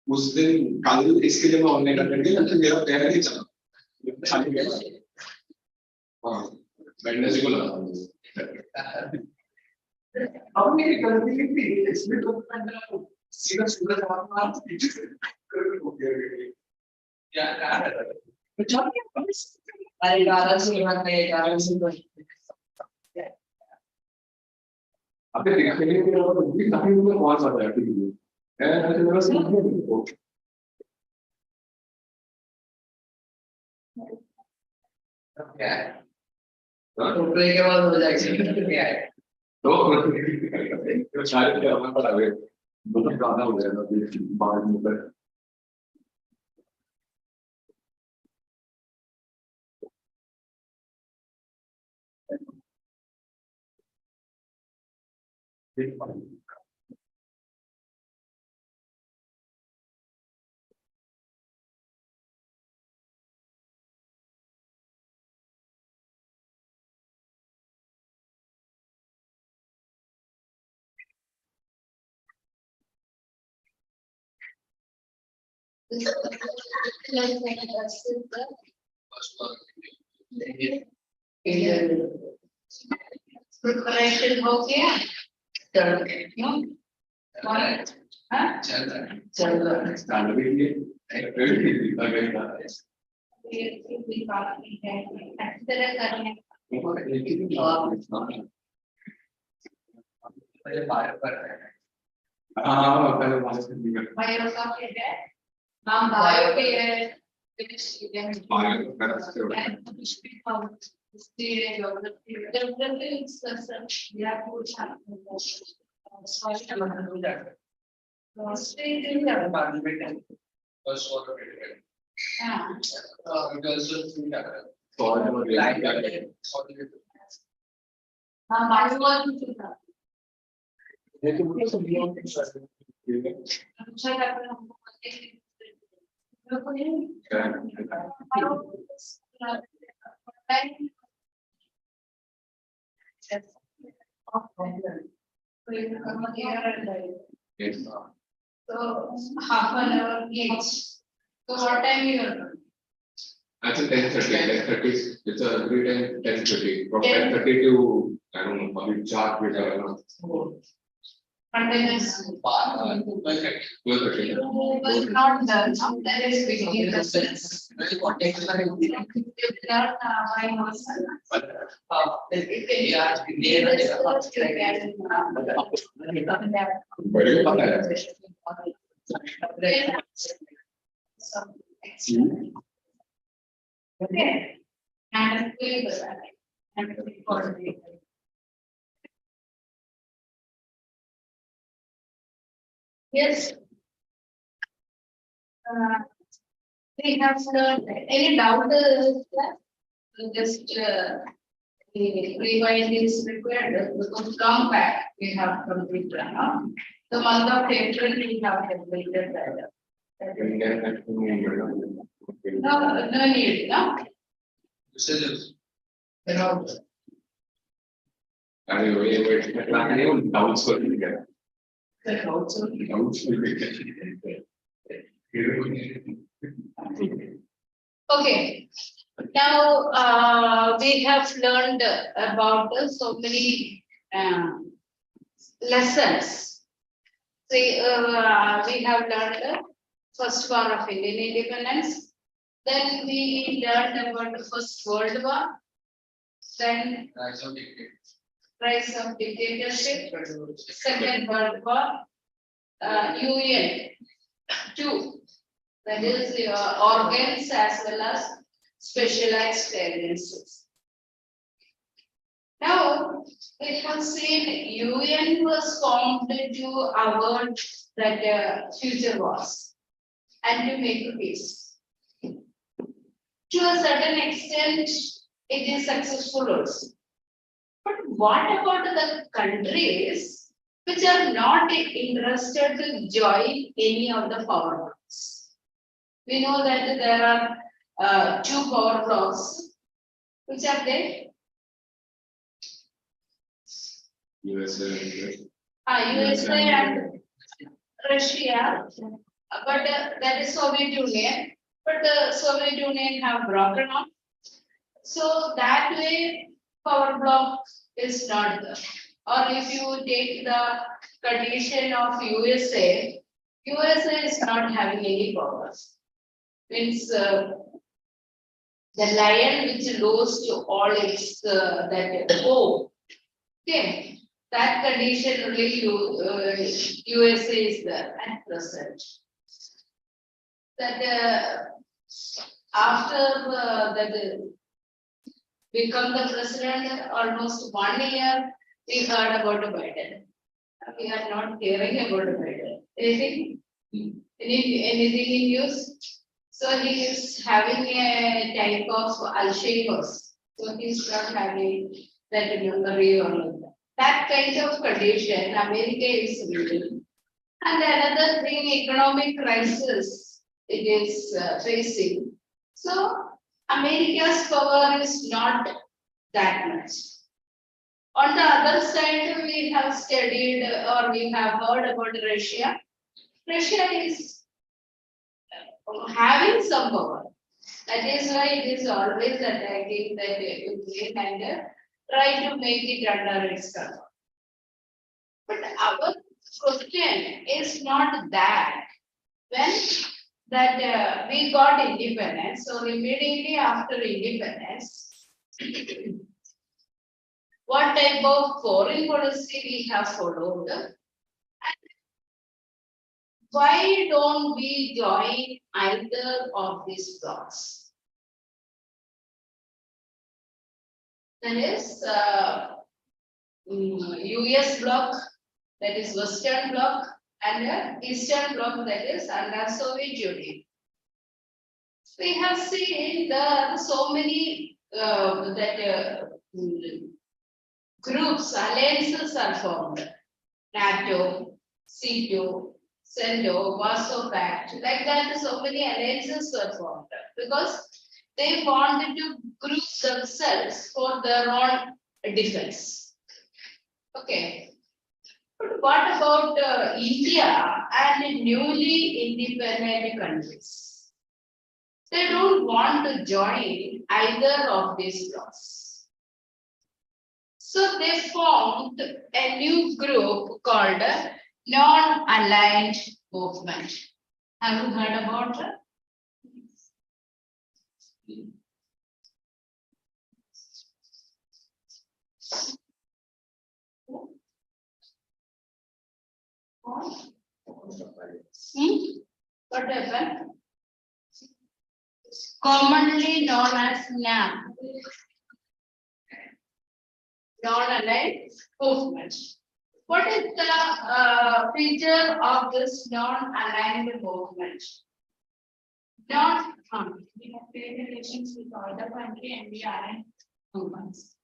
उस दिन कल इसके लिए मैं ऑनलाइन अटेंड किया तो मेरा पहले ही चला खाली गया हाँ वेडनेसडे को लगा अब मेरी गलती नहीं थी इसमें तो मैं सीधा सूरज मार कर हो गया क्या है अच्छा अरे 11 से लगा के 11 से अबे देखने के लिए तो भी काफी मुझे बहुत ज्यादा है ऐसे मेरा समझ नहीं क्या है तो प्ले के बाद हो जाएगा क्या है तो शायद क्या होना पड़ा है बहुत ज्यादा हो जाएगा बाद में पर प्रिपरेशन हो गया चल रहा है स्टार्ट भी किए नाम बायो पे है So half an hour each. So what time you are? Actually 10:30. It's a every time 10:30. From 10:30 to I don't know public chart with Continuous. 12:30. Was not done. That is beginning the sense. Okay. And yes. We have any doubt? Just revise is required because come back we have completed. The month of April we have completed that. No need, no. Okay. Now we have learned about so many lessons. See, we have learned first war of Indian independence. Then we learned about the First World War. Then rise of dictatorship. Second World War. UN 2. that is your organs as well as specialized agencies. Now, we have seen UN was formed to avoid that future wars and to make peace. To a certain extent, it is successful also. But what about the countries which are not interested to join any of the power blocks? We know that there are two power blocks. Which are there? USA. USA and Russia, but that is Soviet Union. But the Soviet Union have broken up. So that way, power block is not there. Or if you take the condition of USA, USA is not having any powers. Means the lion which lost to all its that hope. Okay, that condition only USA is there at present. That after that become the president almost 1 year, we heard about Biden. We are not hearing about Biden. Anything? Anything in news? So he is having a type of Alzheimer's. So he's not having that memory or like that. That kind of condition America is living. And another thing, economic crisis it is facing. So America's power is not that much. On the other side, we have studied or we have heard about Russia. Russia is having some power. That is why it is always attacking that Ukraine and try to make it under its control. But our question is not that. When that we got independence, so immediately after independence, what type of foreign policy we have followed, and why don't we join either of these blocks? That is US bloc, that is Western bloc, and Eastern bloc, that is under Soviet Union. We have seen so many groups, alliances are formed. NATO, C2, CENTO, Warsaw Pact, like that, so many alliances were formed because they wanted to group themselves for their own defense. Okay. But what about India and newly independent countries? They don't want to join either of these blocks. So they formed a new group called non-aligned movement. Have you heard about it? What happened? Commonly known as NAM. Non-aligned movement. What is the feature of this non-aligned movement? We have trade relations with all the country and we are in movements.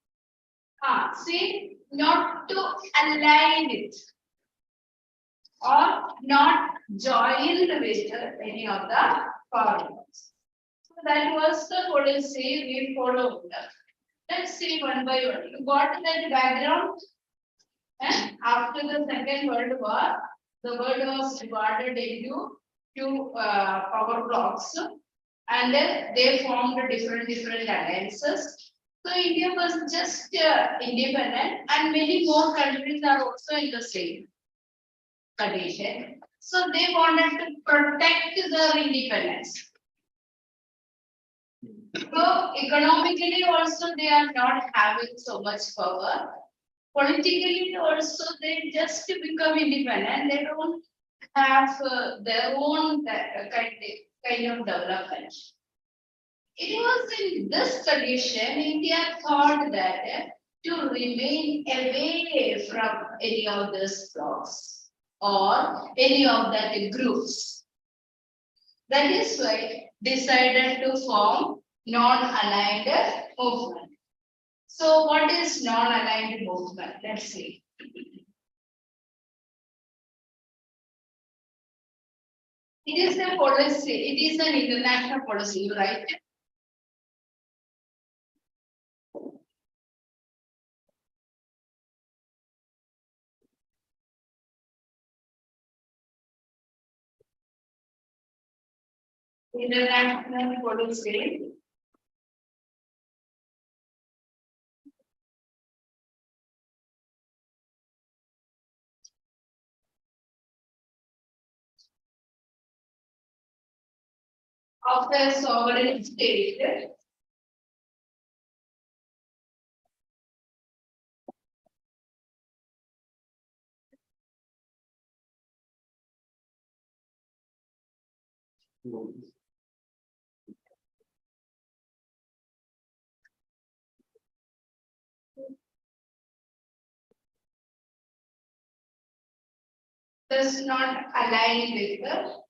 See, not to align it or not joined with any of the foreigners. So that was the policy we followed. Let's see one by one. You got that background? And after the Second World War, the world was divided into two power blocks, and they formed different alliances. So India was just independent, and many more countries are also in the same condition. So they wanted to protect their independence. So economically also they are not having so much power. Politically also they just become independent. They don't have their own kind of kind of development. It was in this condition India thought that to remain away from any of these blocks or any of that groups. That is why decided to form non-aligned movement. So what is non-aligned movement? Let's see. It is a policy, it is an international policy, right? International policy. Of a sovereign state. Does not align with the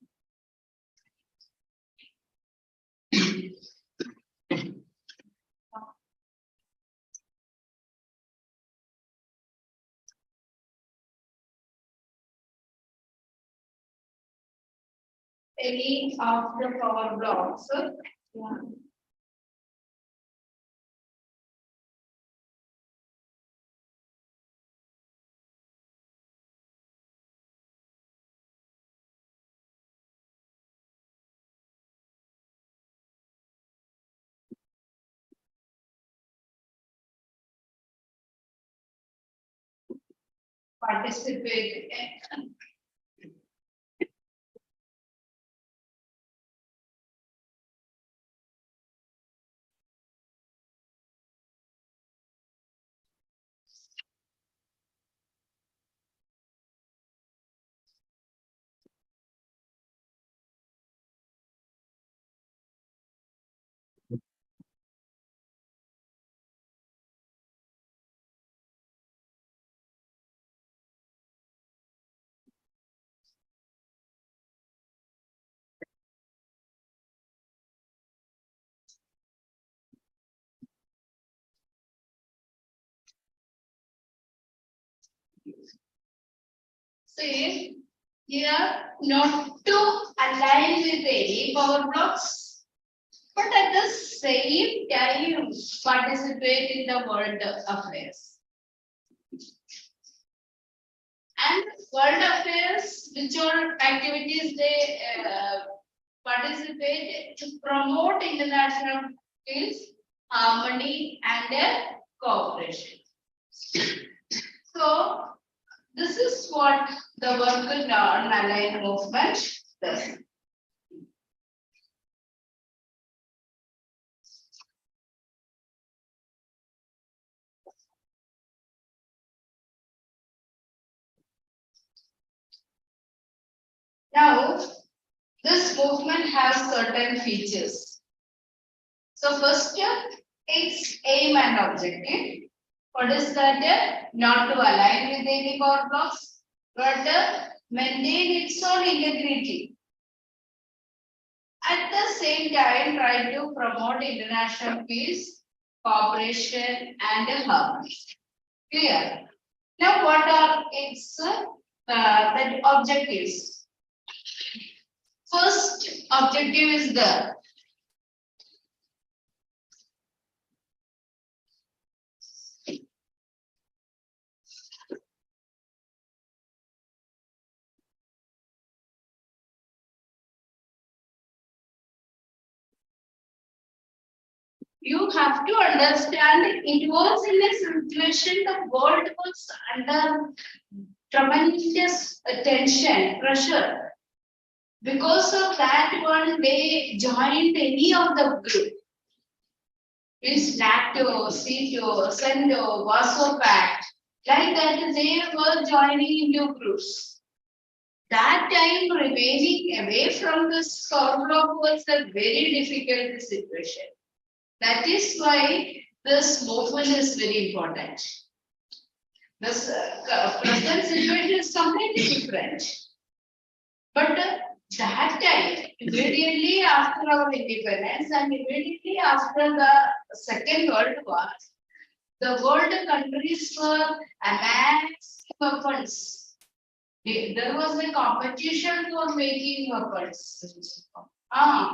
any of the power blocks. Yeah. Participate. Say here not to align with any power blocks, but at the same time participate in the world affairs. And world affairs, which are activities they participate to promote international peace, harmony, and cooperation. So, this is what the work non-aligned movement does. Now, this movement has certain features. So, first, its aim and objective. What is that? Not to align with any power blocks, but maintain its own integrity. At the same time, try to promote international peace, cooperation, and harmony. Clear? Now, what are its the objectives? First objective is the you have to understand it was in a situation the world was under tremendous tension, pressure. Because of that one, they joined any of the group. Means NATO, CETO, CENTO, Warsaw Pact. Like that, they were joining into groups. that time remaining away from this power block was a very difficult situation. That is why this movement is very important. This present situation is completely different. But that time, immediately after our independence and immediately after the Second World War, the world countries were amassing weapons. There was a competition for making weapons.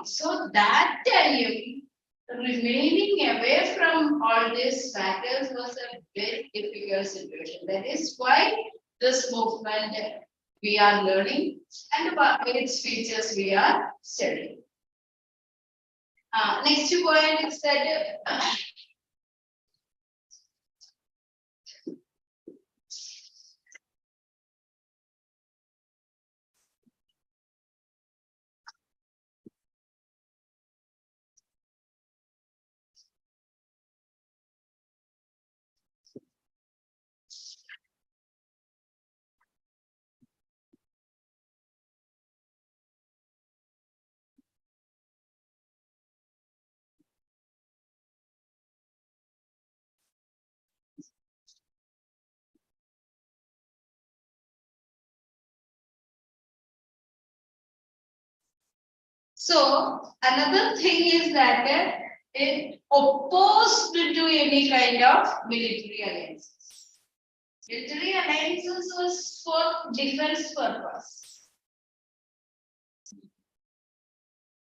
So that time, remaining away from all these matters was a very difficult situation. That is why this movement we are learning and about its features we are studying. Next point is that so another thing is that it opposed to any kind of military alliances. Military alliances was for defense purpose.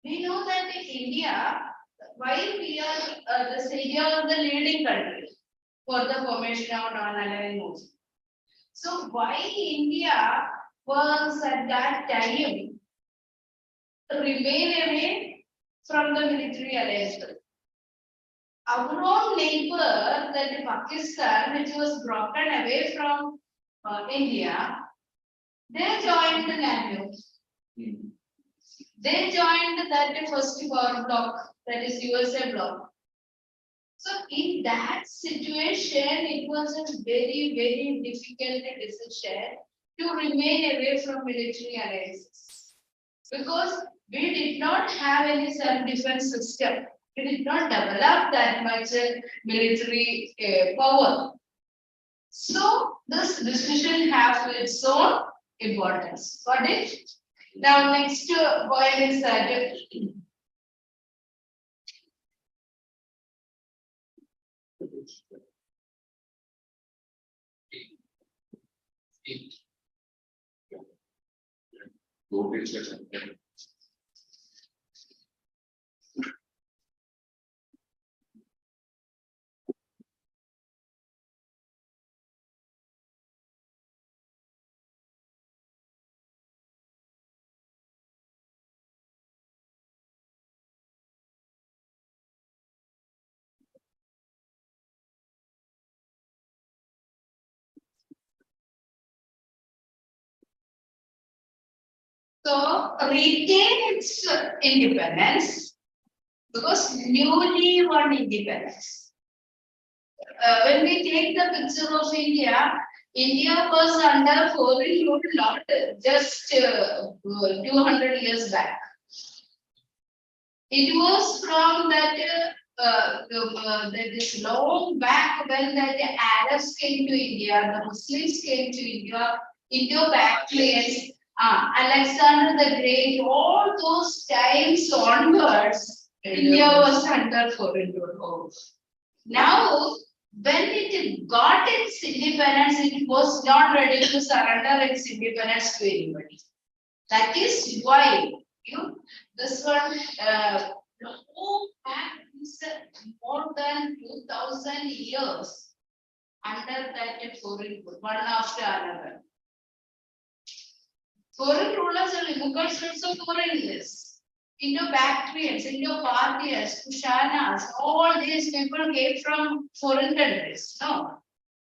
We know that in India, while we are this India was the leading country for the formation of non-aligned movement. So why India was at that time remain away from the military alliance? Our own neighbor, that Pakistan, which was broken away from India, they joined the NATO. They joined that first power bloc, that is USA bloc. So in that situation, it was a very, very difficult decision to remain away from military alliances. Because we did not have any self-defense system. We did not develop that much military power. So this decision has its own importance. Got it? Now next point is that so retain its independence because newly won independence. When we take the picture of India, India was under foreign rule not just 200 years back. It was from that this long back when the Arabs came to India, the Muslims came to India, Indo-Bactrians, Alexander the Great, all those times onwards, India was under foreign rule. Now, when it got its independence, it was not ready to surrender its independence to anybody. That is why this one back is more than 2000 years under that foreign rule, one after another. Foreign rulers are Mughals also foreigners. Indo-Bactrians, Indo-Parthians, Kushanas, all these people came from foreign countries. No.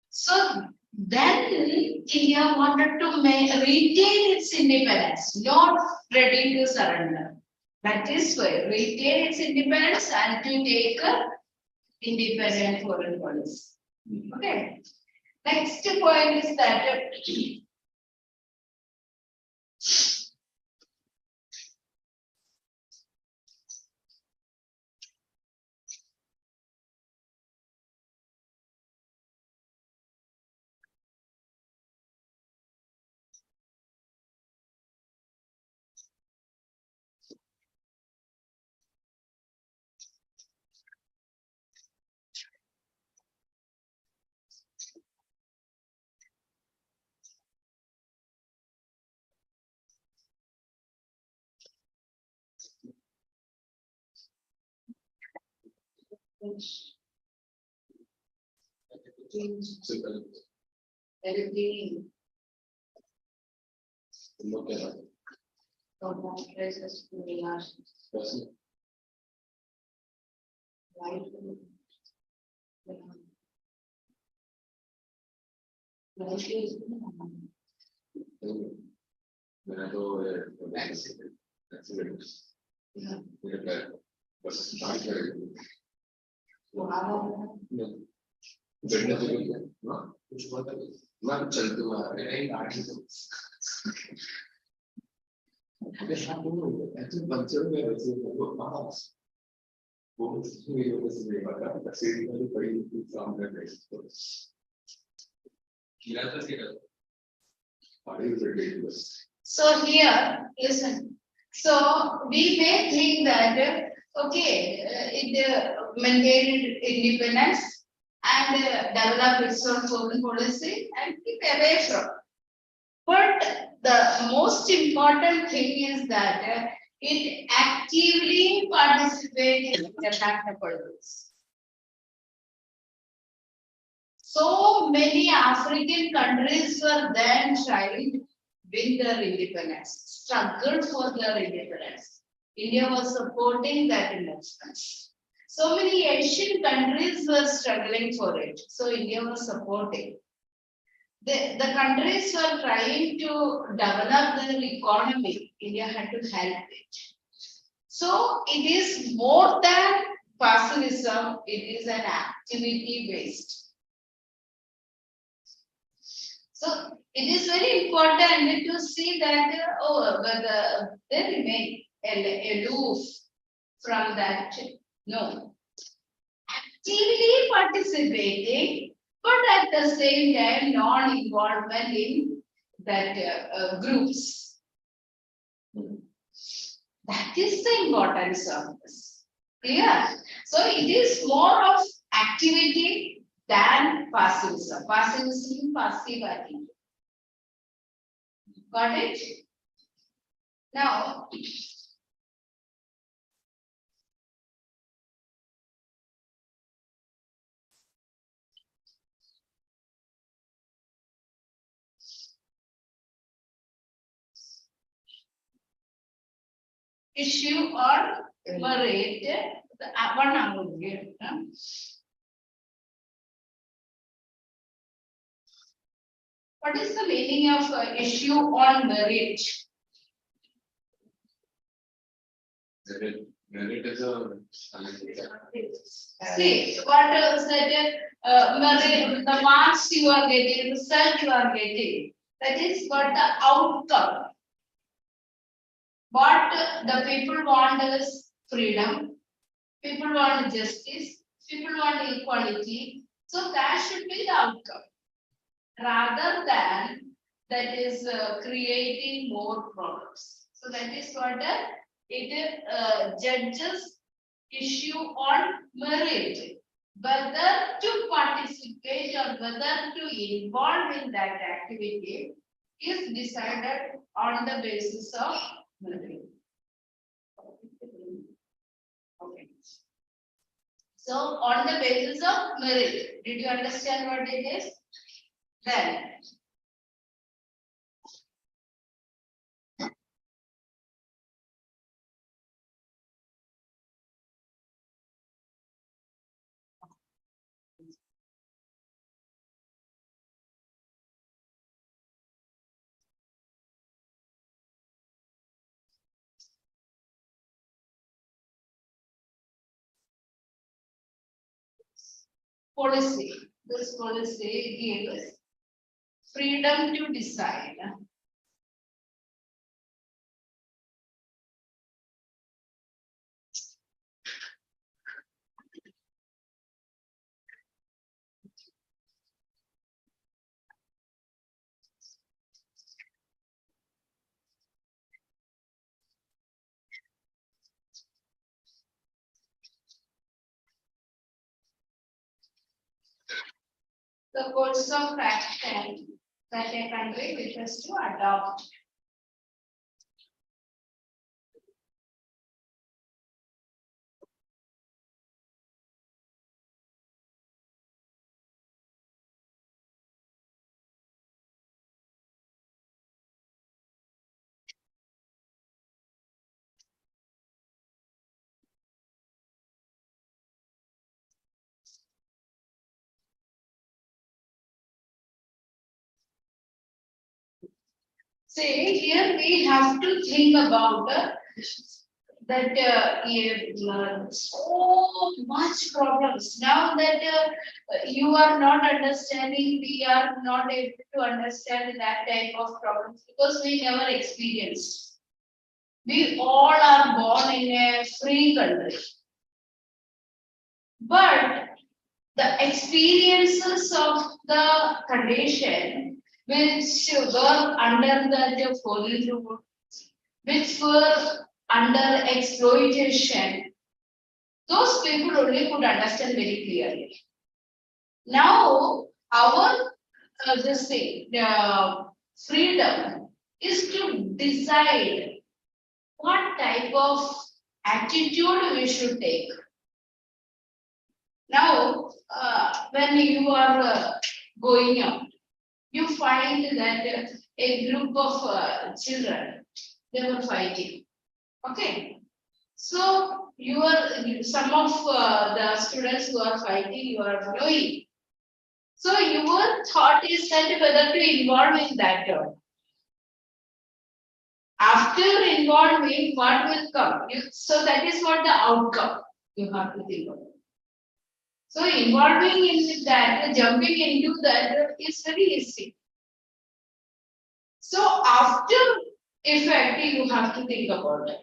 So then India wanted to retain its independence, not ready to surrender. That is why retain its independence and to take a independent foreign policy. Okay. Next point is that Everything. Look at it. Places to be large. Person. Right. When I go there, that's it. Yeah. But not very good. Wow. No. Better to be, no? Which one? Not Chaltu, I they have to know. Actually, culture में वैसे बहुत मास. वो इसमें ये वैसे नहीं पता. तस्वीर में तो बड़ी सामने है. किया तो क्या? Body is ridiculous. So here, listen. So we may think that okay, it maintained independence and develop its own foreign policy and keep away from. But the most important thing is that it actively participates in international politics. So many African countries were then trying to win their independence, struggled for their independence. India was supporting that investment. So many Asian countries were struggling for it. So India was supporting. The countries were trying to develop their economy. India had to help it. So it is more than passivism, it is an activity based. So it is very important to see that they remain aloof from that. No. Actively participating, but at the same time non-involvement in that groups. That is the importance of this. Clear? So it is more of activity than passivism. Passivism, passive attitude. Got it? Now, issue or merit, one number here. What is the meaning of issue on merit? Merit is a. See, what is that? Merit, the marks you are getting, result you are getting, that is what the outcome. What the people want is freedom, people want justice, people want equality, so that should be the outcome. Rather than that is creating more problems. So that is what it judges issue on merit, whether to participate or whether to involve in that activity is decided on the basis of merit. Okay. So on the basis of merit, did you understand what it is? Then policy. This policy gives freedom to decide. The course of action that a country wishes to adopt. See, here we have to think about that so much problems. Now that you are not understanding, we are not able to understand that type of problems because we never experienced. We all are born in a free country. But the experiences of the condition which were under the foreign rule, which were under exploitation, those people only could understand very clearly. Now, our this thing, freedom is to decide what type of attitude we should take. Now, when you are going out, you find that a group of children, they were fighting. Okay. So you are some of the students who are fighting, you are following. So your thought is that whether to involve in that or after involving, what will come? So that is what the outcome you have to think about. So involving in that, jumping into that is very easy. So after effect, you have to think about it.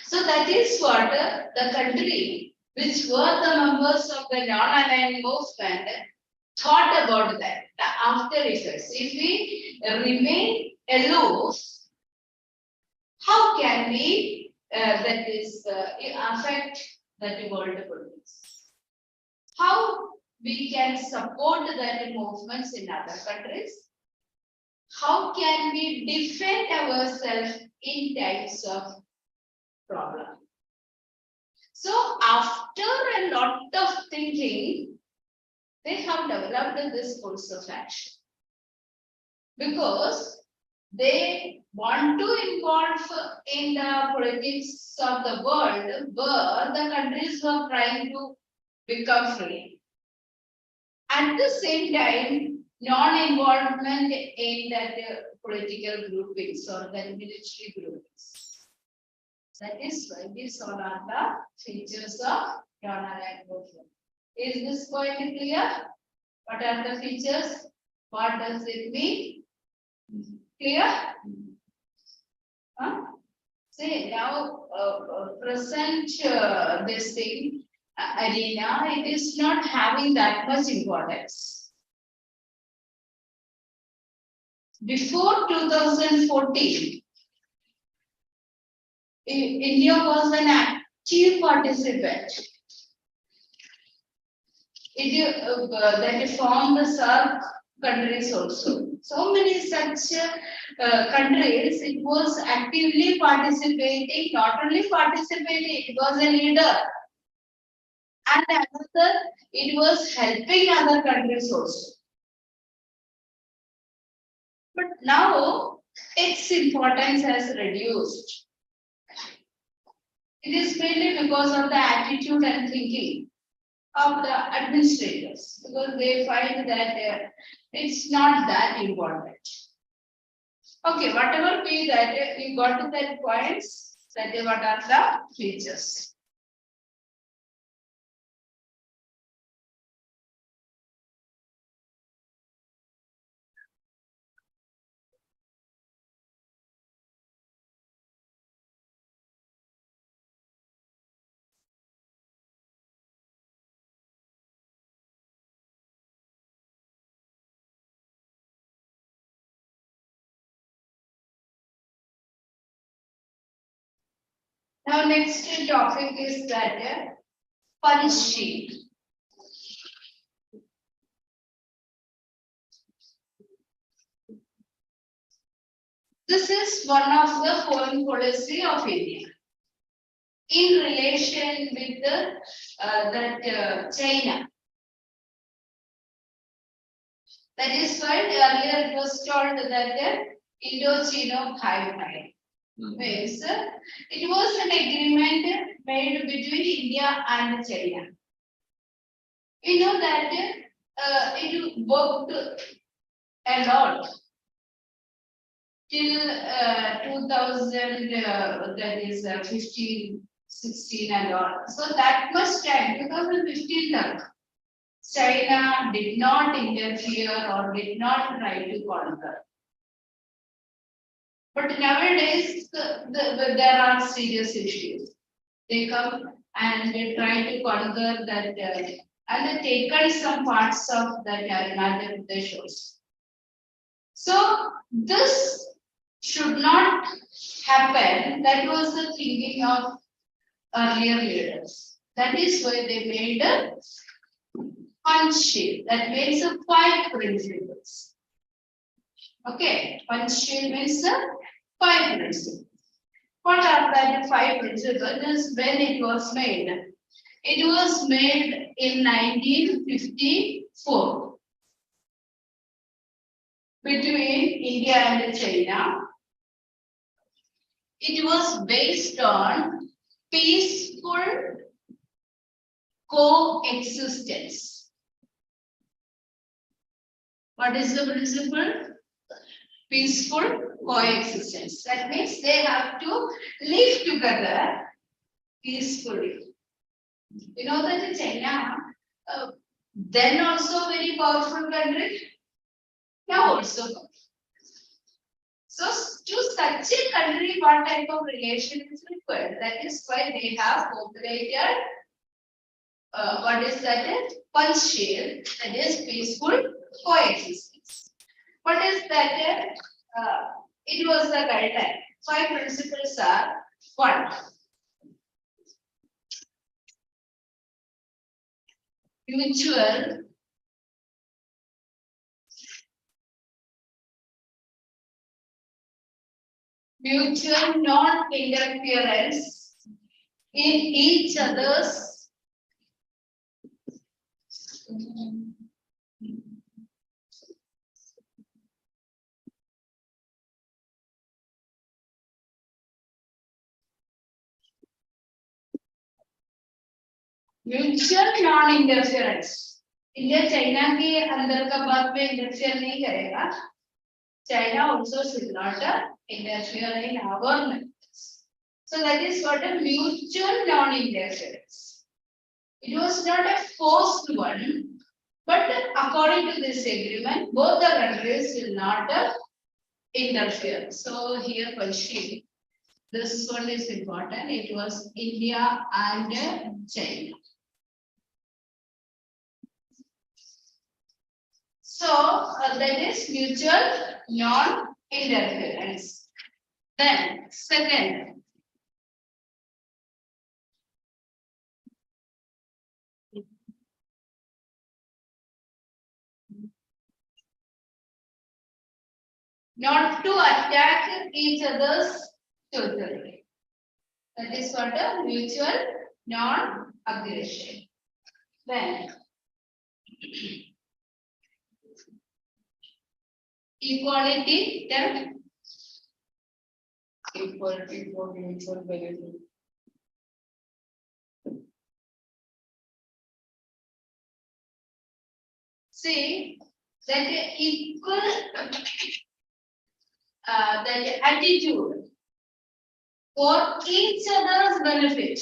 So that is what the country, which were the members of the non-aligned movement, thought about that, the after effects. If we remain aloof, how can we that is affect the world politics? How we can support that movements in other countries? How can we defend ourselves in times of problem? So after a lot of thinking, they have developed this course of action because they want to involve in the politics of the world where the countries were trying to become free. At the same time, non-involvement in that political groupings or the military groupings. That is why these all are the features of non-aligned movement. Is this point clear? What are the features? What does it mean? Clear? Huh? See now, present this thing arena, it is not having that much importance. Before 2014, India was an active participant. That formed the SAARC countries also. So many such countries, it was actively participating, not only participating, it was a leader. And another, it was helping other countries also. But now, its importance has reduced. It is mainly because of the attitude and thinking of the administrators, because they find that it's not that important. Okay, whatever be that, you got to that points, that what are the features. Now, next topic is that punch sheet. This is one of the foreign policy of India in relation with China. That is why earlier it was told that Indo-Chino pipeline. Means it was an agreement made between India and China. We know that it worked a lot. till 2000, that is 15, 16 and all. So that much time, 2015 than China did not interfere or did not try to conquer. But nowadays, there are serious issues. They come and they try to conquer that, and they taken some parts of that Arunachal Pradesh also. So this should not happen. That was the thinking of earlier leaders. That is why they made a punch sheet. That means the 5 principles. Okay, punch sheet means the 5 principles. What are the 5 principles? When it was made? It was made in 1954 between India and China. It was based on peaceful coexistence. What is the principle? Peaceful coexistence. That means they have to live together peacefully. You know that China, then also very powerful country, now also powerful. So to such a country, what type of relation is required? That is why they have populated, what is that? Punch sheet, that is peaceful coexistence. What is that? It was the guideline. 5 principles are: 1. Mutual non-interference in each other's mutual non interference. India China के अंदर का बात में interfere नहीं करेगा. China also should not interfere in our matters. So that is what a mutual non-interference. It was not a forced one, but according to this agreement, both the countries will not interfere. So here, Panchi, this one is important. It was India and China. So that is mutual non-interference. Then second, not to attack each other's territory. That is what a mutual non-aggression. Then equality, then equality for mutual benefit. See that equal that attitude for each other's benefit.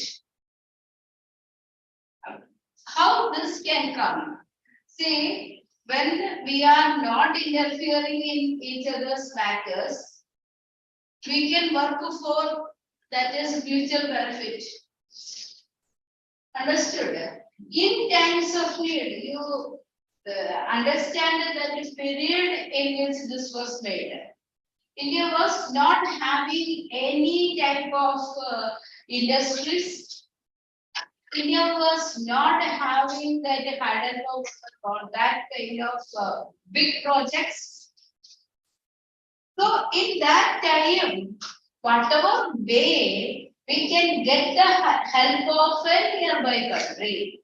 How this can come? See, when we are not interfering in each other's matters, we can work for that is mutual benefit. Understood? In times of need, you understand that this period in which this was made. India was not having any type of industries. India was not having that kind of or that kind of big projects. So in that time, whatever way we can get the help of a nearby country,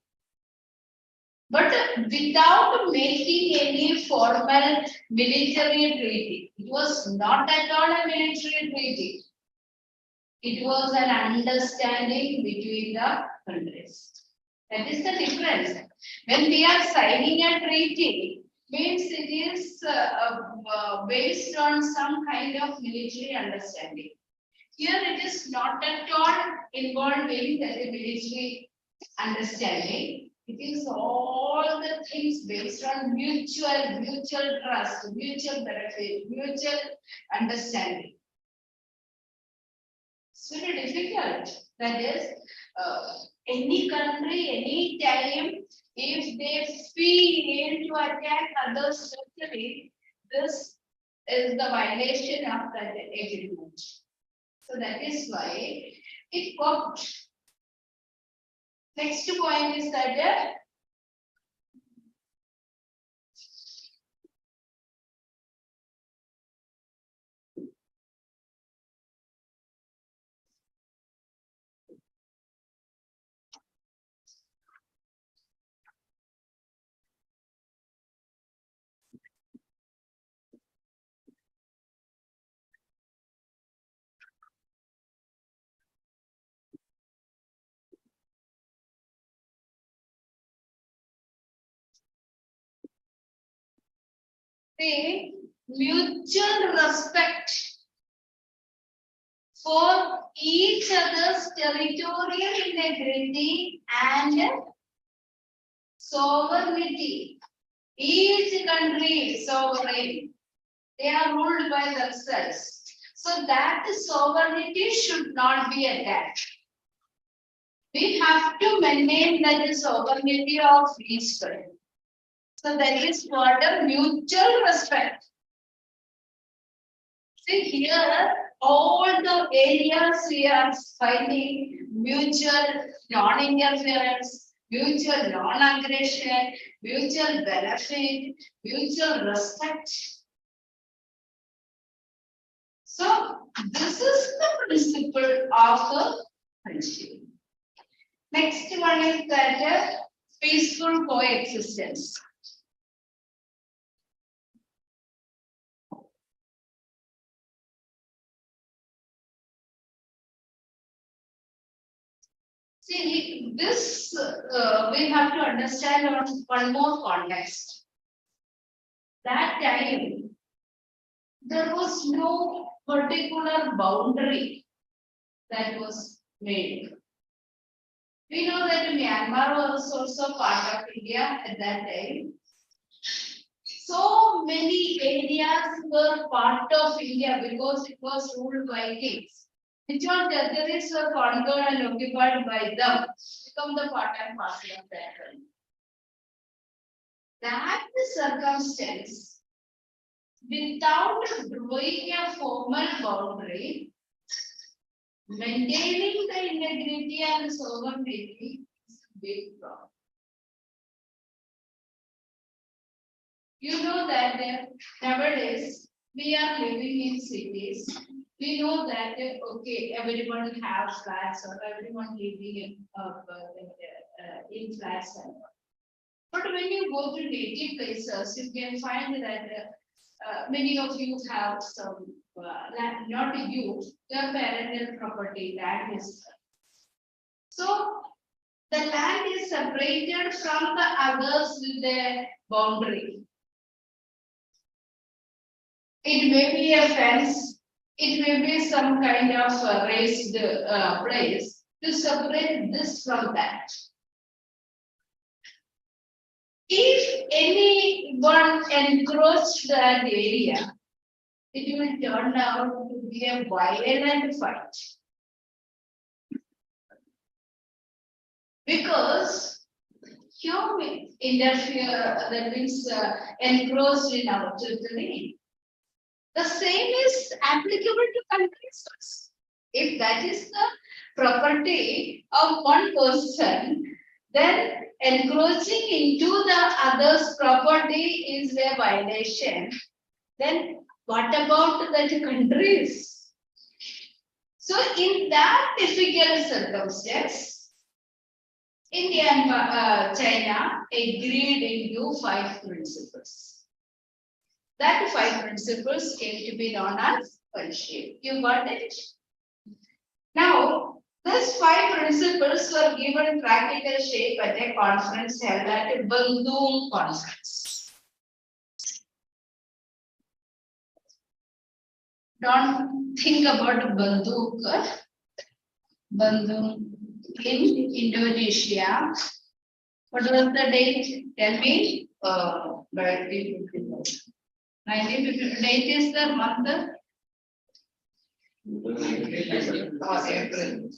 but without making any formal military treaty. It was not at all a military treaty. It was an understanding between the countries. That is the difference. When we are signing a treaty, means it is based on some kind of military understanding. Here it is not at all involving that military understanding. It is all the things based on mutual trust, mutual benefit, mutual understanding. It's very difficult. That is, any country, any time, if they feel to attack others socially, this is the violation of that agreement. So that is why it worked. Next point is that the mutual respect for each other's territorial integrity and sovereignty. Each country is sovereign. They are ruled by themselves. So that sovereignty should not be attacked. We have to maintain that sovereignty of each country. So that is what a mutual respect. See here, all the areas we are finding mutual non-interference, mutual non-aggression, mutual benefit, mutual respect. So this is the principle of the friendship. Next one is that peaceful coexistence. See, this we have to understand on one more context. That time, there was no particular boundary that was made. We know that Myanmar was also part of India at that time. So many areas were part of India because it was ruled by kings. Which all territories were conquered and occupied by them, become the part and parcel of their country. That circumstance, without drawing a formal boundary, maintaining the integrity and sovereignty is a big problem. You know that nowadays we are living in cities. We know that okay, everyone has flats or everyone living in flats. But when you go to native places, you can find that many of you have some land, not you, your parental property, land is. So the land is separated from the others with a boundary. It may be a fence. It may be some kind of raised place to separate this from that. If anyone encroached that area, it will turn out to be a violent fight. Because human interfere, that means encroached in our territory. The same is applicable to countries also. If that is the property of one person, then encroaching into the other's property is a violation. Then what about the countries? So in that difficult circumstance, India and China agreed into 5 principles. That 5 principles came to be known as friendship. You got it? Now, these 5 principles were given practical shape at a conference held at a Bandung conference. don't think about Bandung in Indonesia. What was the date? Tell me. 1954. 1950. Date is the month. April.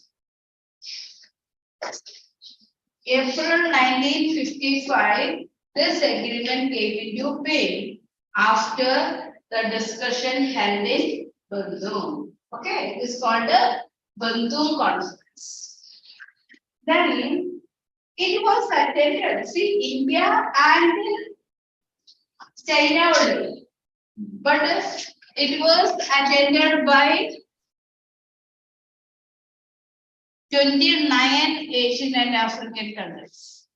April 1955, this agreement came into being after the discussion held in Bandung. Okay, it is called the Bandung Conference. Then it was attended, see, India and China only, but it was attended by 29 Asian and African countries.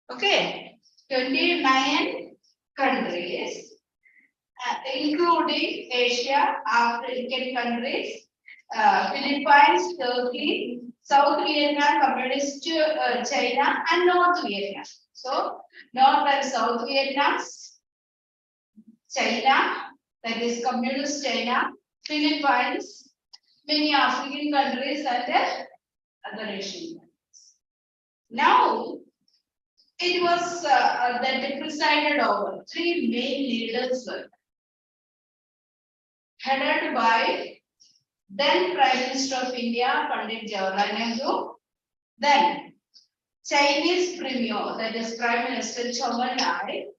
Okay, 29 countries, including Asia, African countries, Philippines, Turkey, South Vietnam, Communist China, and North Vietnam. So, North and South Vietnam, China, that is Communist China, Philippines, many African countries, and other Asian countries. Now, it was that presided over. Three main leaders were headed by then Prime Minister of India, Pandit Jawaharlal Nehru, then Chinese Premier, that is Prime Minister Zhou Enlai,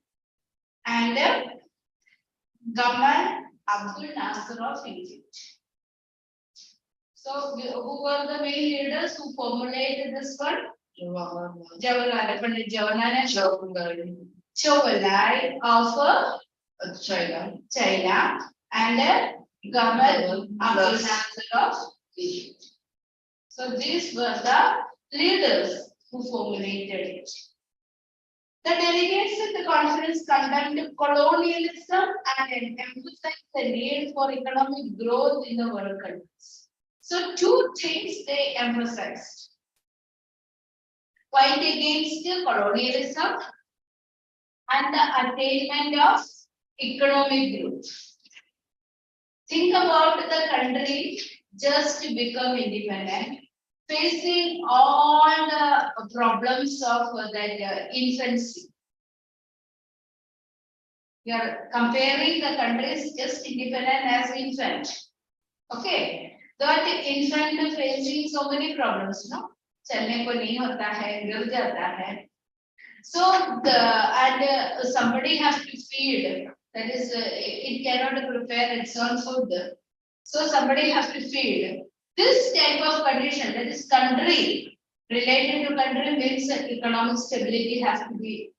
and Gamal Abdul Nasser of Egypt. So, who were the main leaders who formulated this one? Jawaharlal, Pandit Jawaharlal Zhou Enlai of China, and Gamal Abdul Nasser of Egypt. So these were the leaders who formulated it. The delegates at the conference conducted colonialism and emphasized the need for economic growth in the world countries. So two things they emphasized: fight against colonialism and the attainment of economic growth. Think about the country just to become independent, facing all the problems of that infancy. You are comparing the countries just independent as infant. Okay, that infant facing so many problems, no? चलने को नहीं होता है, गिर जाता है. So somebody has to feed. That is, it cannot prepare its own food. So somebody has to feed. This type of condition, that is country, related to country means economic stability has to be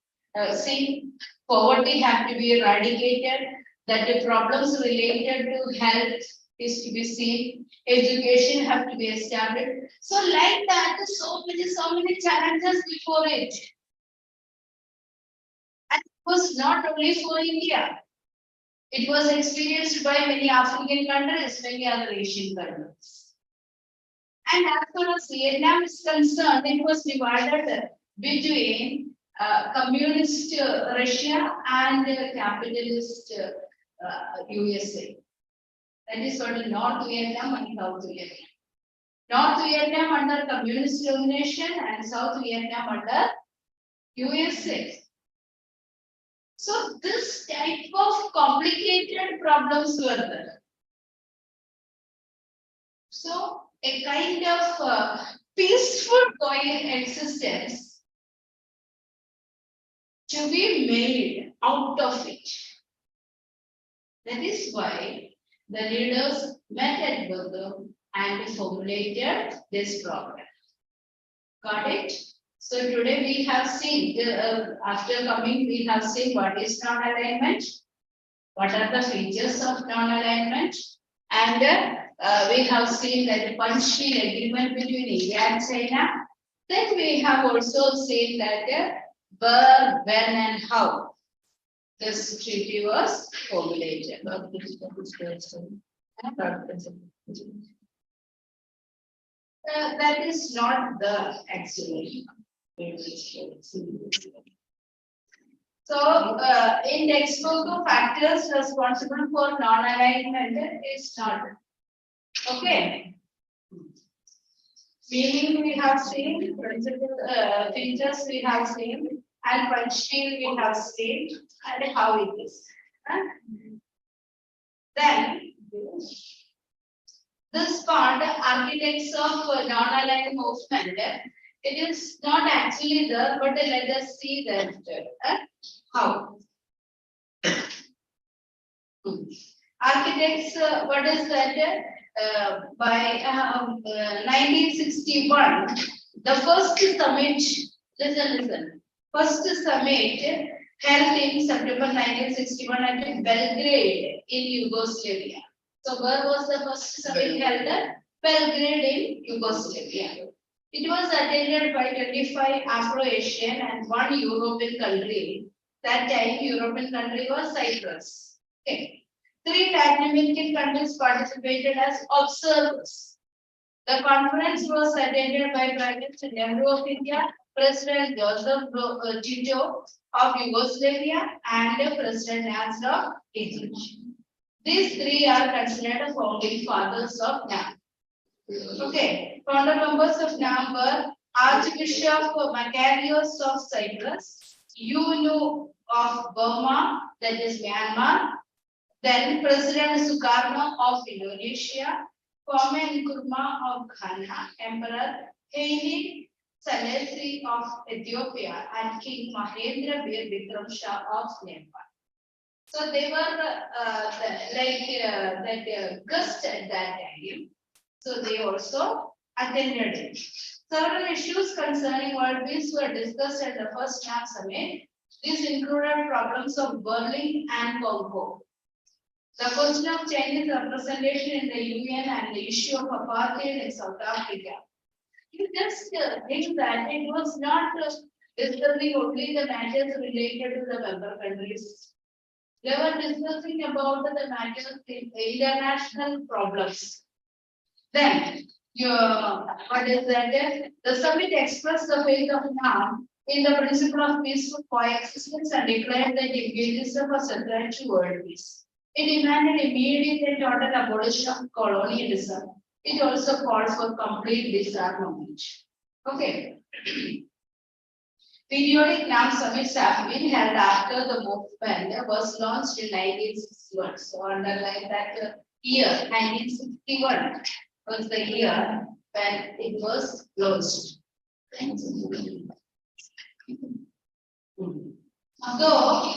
seen, poverty has to be eradicated, that the problems related to health is to be seen, education have to be established. So like that, so many challenges before it. And it was not only for India. It was experienced by many African countries, many other Asian countries. And as far as Vietnam is concerned, it was divided between communist Russia and capitalist USA. That is called North Vietnam and South Vietnam. North Vietnam under communist domination and South Vietnam under USA. So this type of complicated problems were there. So a kind of peaceful coexistence to be made out of it. That is why the leaders met at Bandung and formulated this program. Got it? So today we have seen, after coming, we have seen what is non-alignment, what are the features of non-alignment, and we have seen that the punch-in agreement between India and China. Then we have also seen that where, when, and how this treaty was formulated. That is not the actual. So, in textbook, factors responsible for non-alignment is not. Okay. Meaning we have seen, principal features we have seen, and functional we have seen, and how it is. Then, this part, architects of non-aligned movement, it is not actually there, but let us see that how. Architects, what is that? By 1961, the first summit, listen, first summit held in September 1961 at Belgrade in Yugoslavia. So where was the first summit held? Belgrade in Yugoslavia. It was attended by 25 Afro-Asian and 1 European country. That time European country was Cyprus. Okay. 3 Latin American countries participated as observers. The conference was attended by Prime Minister Nehru of India, President Joseph Tito of Yugoslavia, and President Nasser of Egypt. These 3 are considered founding fathers of NAM. Okay, founder members of NAM were Archbishop Macarius of Cyprus, Yunu of Burma, that is Myanmar, then President Sukarno of Indonesia, Kwame Nkrumah of Ghana, Emperor Haile Selassie of Ethiopia, and King Mahendra Bir Vikram Shah of Nepal. So they were guests at that time. So they also attended it. Several issues concerning world peace were discussed at the first NAM summit. These included problems of Berlin and Congo, the question of Chinese representation in the UN, and the issue of apartheid in South Africa. You just think that it was not discussing only the matters related to the member countries. They were discussing about the matters in international problems. Then, what is that? The summit expressed the faith of NAM in the principle of peaceful coexistence and declared that imperialism was a threat to world peace. It demanded immediate and total abolition of colonialism. It also called for complete disarmament. Okay. Periodic NAM summits have been held after the movement was launched in 1961. So underline that year, 1961 was the year when it was launched. So,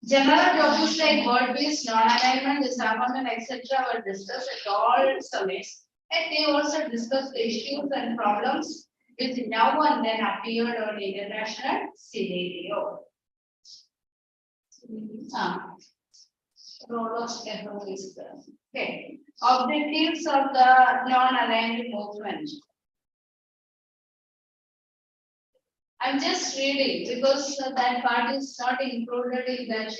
general topics like world peace, non-alignment, disarmament, etc. were discussed at all summits, and they also discussed the issues and problems which now and then appeared on international scenario. Role of terrorism. Okay. Objectives of the non-aligned movement. I'm just reading because that part is not included in that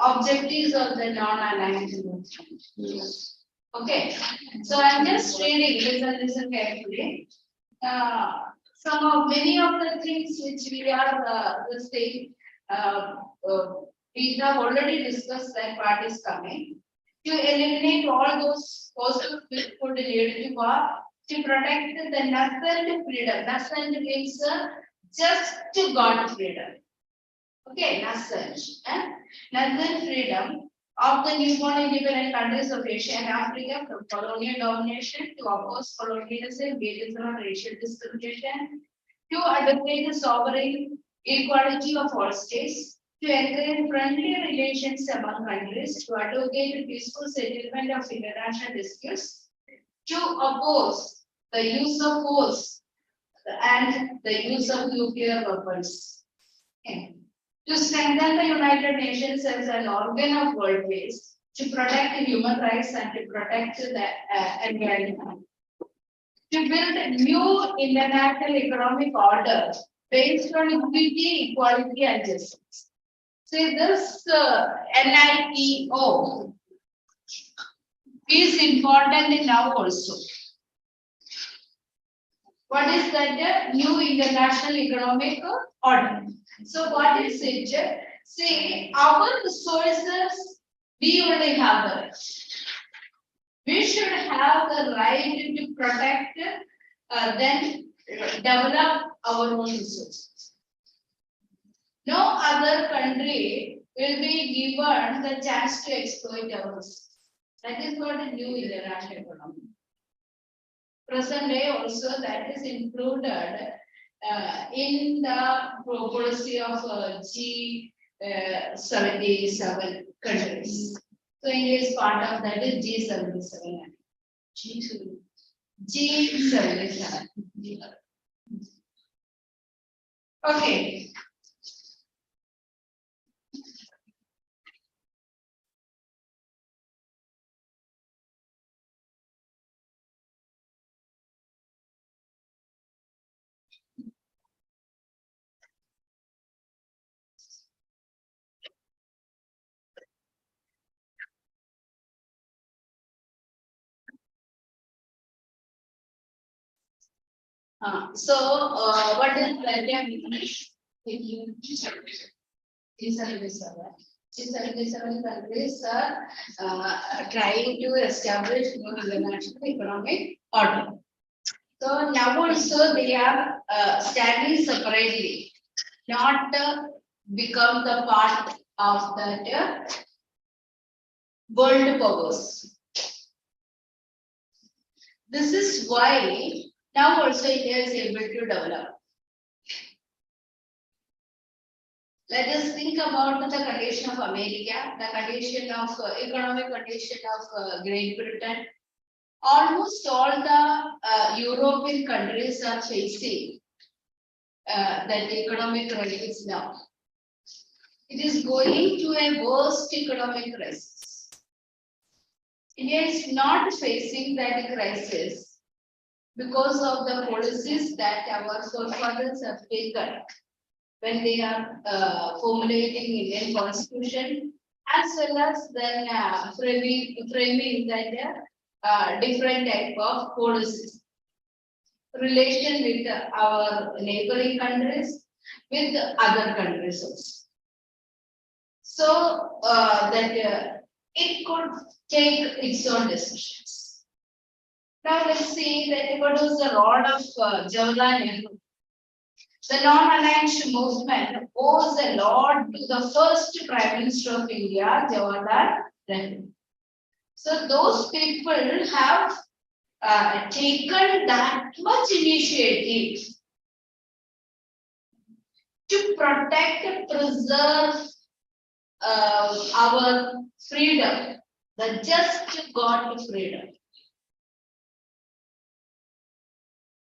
objectives of the non-aligned movement. Yes. Okay, so I'm just reading, listen carefully. Many of the things which we are saying, we have already discussed. That part is coming. To eliminate all those causes which could lead to war, to protect the nascent freedom. Nascent means just to God freedom. Okay, nascent. Nascent freedom of the newborn independent countries of Asia and Africa from colonial domination, to oppose colonialism, racism, and racial discrimination, to advocate the sovereign equality of all states, to encourage friendly relations among countries, to advocate peaceful settlement of international disputes, to oppose the use of force and the use of nuclear weapons. Okay. To strengthen the United Nations as an organ of world peace, to protect human rights and to protect the environment. To build a new international economic order based on equity, equality, and justice. See, this NIEO is important now also. What is that? New international economic order. So what is it? Say our resources, we only have the right. We should have the right to protect, then develop our own resources. No other country will be given the chance to exploit our resources. That is what a new international economy. Present day also that is included in the policy of G77 countries. So India is part of that is G77. G77. Okay. What is G77 countries are trying to establish new international economic order. So now also they are standing separately, not become the part of that world powers. This is why now also India is able to develop. Let us think about the condition of America, the condition of economic condition of Great Britain. Almost all the European countries are facing that economic crisis now. It is going to a worst economic crisis. India is not facing that crisis because of the policies that our forefathers have taken when they are formulating Indian constitution, as well as then framing that different type of policies, relation with our neighboring countries, with other countries also. So that it could take its own decisions. Now let's see that what was the role of Jawaharlal Nehru. The non-aligned movement owes a lot to the first Prime Minister of India, Jawaharlal Nehru. So those people have taken that much initiative to protect, preserve our freedom, the just got freedom.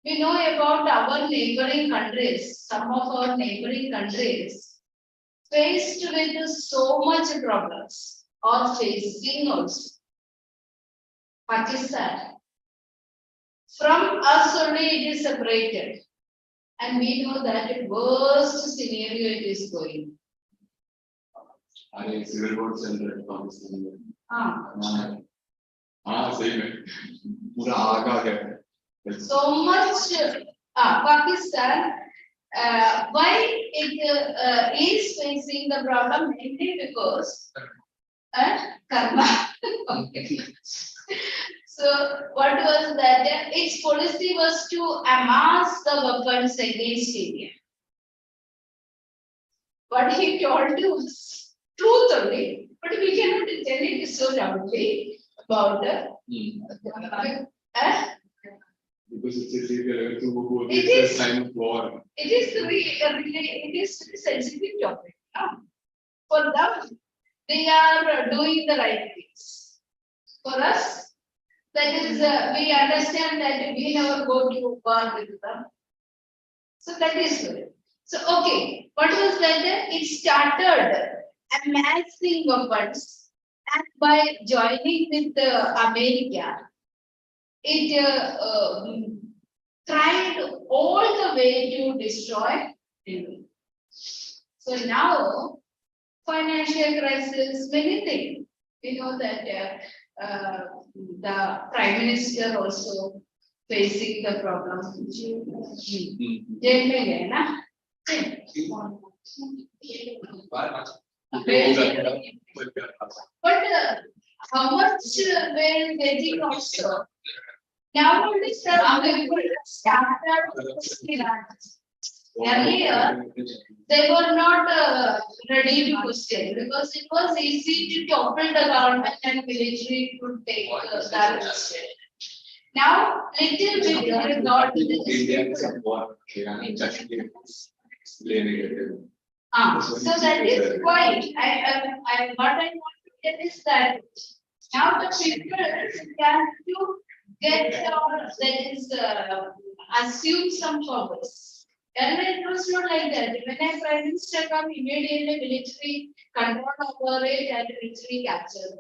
We know about our neighboring countries, some of our neighboring countries faced with so much problems or facing also. Pakistan. From us only it is separated. And we know that the worst scenario it is going. I civil war center Pakistan. Same. पूरा आगा है. So much Pakistan, why it is facing the problem mainly because karma. Okay. So what was that? Its policy was to amass the weapons against India. What he told us, truth only, but we cannot tell it so loudly about because it's illegal to go It this is- time of war. it is a sensitive topic. For them, they are doing the right things. For us, that is, we understand that we never go to war with them. So that is good. So okay, what was that? It started amassing weapons, and by joining with America, it tried all the way to destroy India. So now, financial crisis, many things. We know that the Prime Minister also facing the problem. Jail में गए ना? But how much were getting also? Now only earlier, they were not ready to question because it was easy to topple the government and military could take that question. Now, little bit they got so that is why what I want to get is that now the people can to get that is assume some purpose. Earlier it was not like that. When a prime minister come, immediately military control over it and military capture.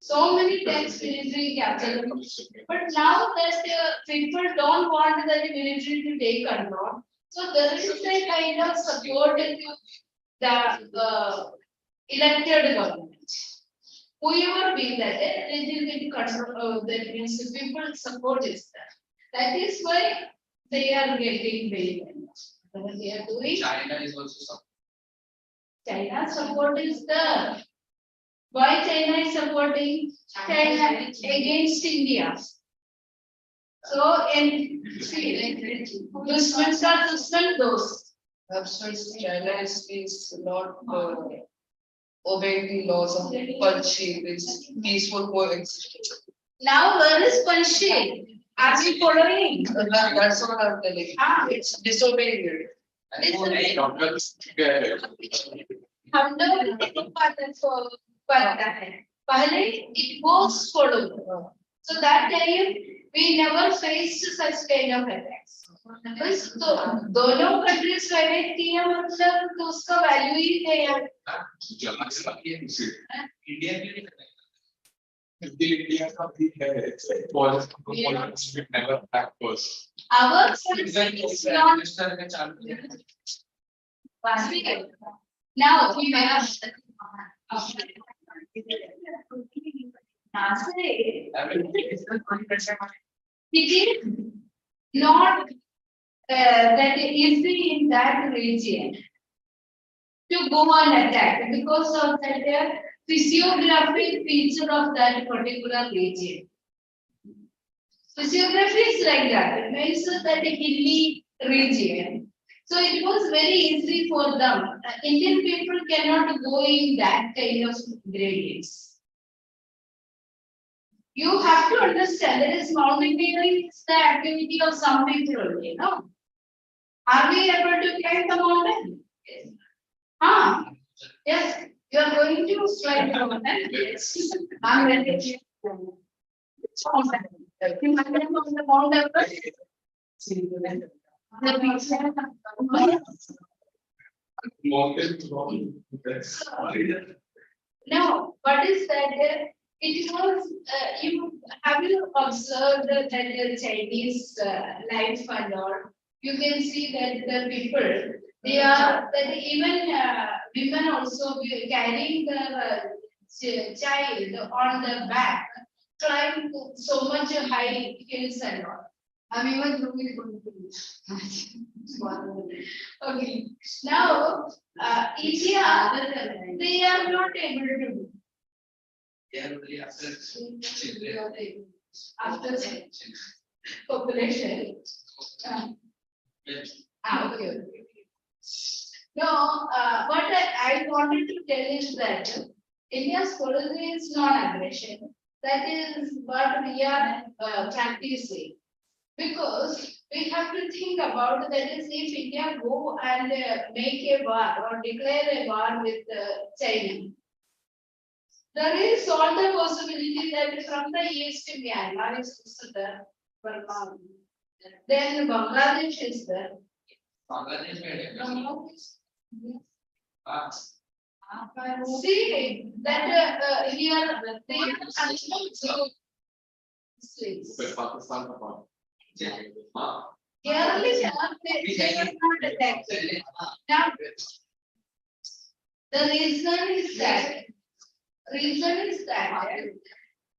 So many times military capture them. But now that people don't want the military to take control, so there is a kind of support to the elected government. Whoever be that, a little bit control, that means people support is that. That is why they are getting paid. What they are doing. China is also support. China support is the. Why China is supporting China against India? So in Dushman those. Absolutely, China is not obeying the laws of Panchi, this peaceful coexistence. Now where is Panchi? Are we following? That's what I'm telling. It's disobeying it. हम लोग पढ़ता है पहले it was followed. So that time we never faced such kind of attacks. तो दोनों countries violate किया मतलब तो उसका value ही नहीं है. India का भी है policy never attack first. Our policy is not. Now we have. It is not that easy in that region to go on attack because of that physiographic feature of that particular region. Physiography is like that. It means that a hilly region. So it was very easy for them. Indian people cannot go in that kind of gradients. You have to understand that is mountaineering is the activity of some people, you know. Are we able to climb the mountain? Yes. Yes. You are going to climb the mountain? Yes. I'm ready. Which mountain? The mountain Everest? No, what is that? It was you observed that the Chinese life and all. You can see that the people they are that even women also carrying the child on the back, climb so much high hills and all. I mean, what do we going to do? Okay. Now, India, they are not able to do. They are only after children. After population. Okay. No, what I wanted to tell is that India's policy is non-aggression. That is what we are practicing. Because we have to think about that is if India go and make a war or declare a war with China, there is all the possibility that from the east Myanmar is there, then Bangladesh is there. See that here they are Pakistan apart. Here only they were not attacked. Now, the reason is that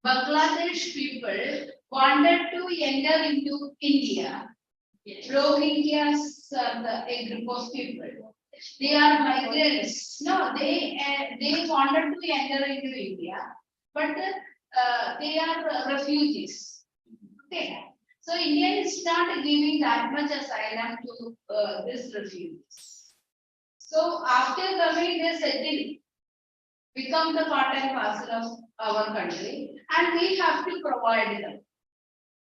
Bangladesh people wanted to enter into India. Rohingyas are a group of people. They are migrants. No, they wanted to enter into India, but they are refugees. Okay. So India is not giving that much asylum to these refugees. So after coming, they settle, become the part and parcel of our country, and we have to provide them.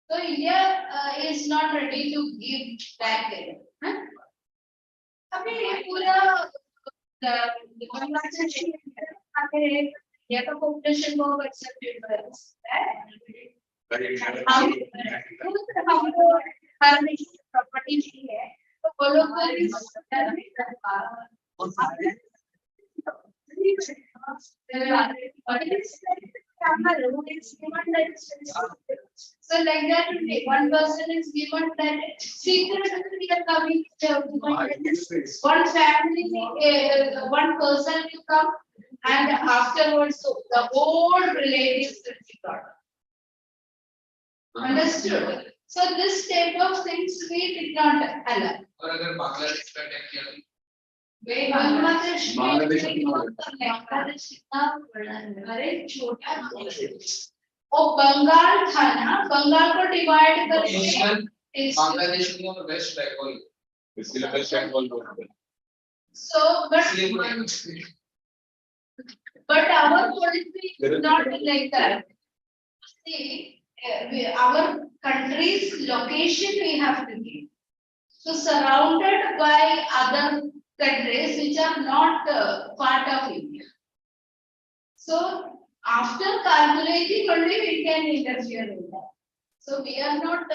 So India is not ready to give that there. Huh? अभी पूरा the India का population बहुत accepted है, हम हर property नहीं है, तो वो लोग को भी so like that only, one person is given that secret we are coming, one family, one person will come, and afterwards so the whole relatives will be got. Understood? So this type of things we did not allow. और अगर बांग्लादेश का attack किया तो बांग्लादेश बांग्लादेश इतना बड़ा है, अरे छोटा और बंगाल था ना, बंगाल को डिवाइड करके बांग्लादेश में और वेस्ट बंगाल इसलिए वेस्ट बंगाल बोलते हैं so but our policy is not like that. See, our country's location we have to give. So surrounded by other countries which are not part of India. So after calculating only we can interfere in that. So we are not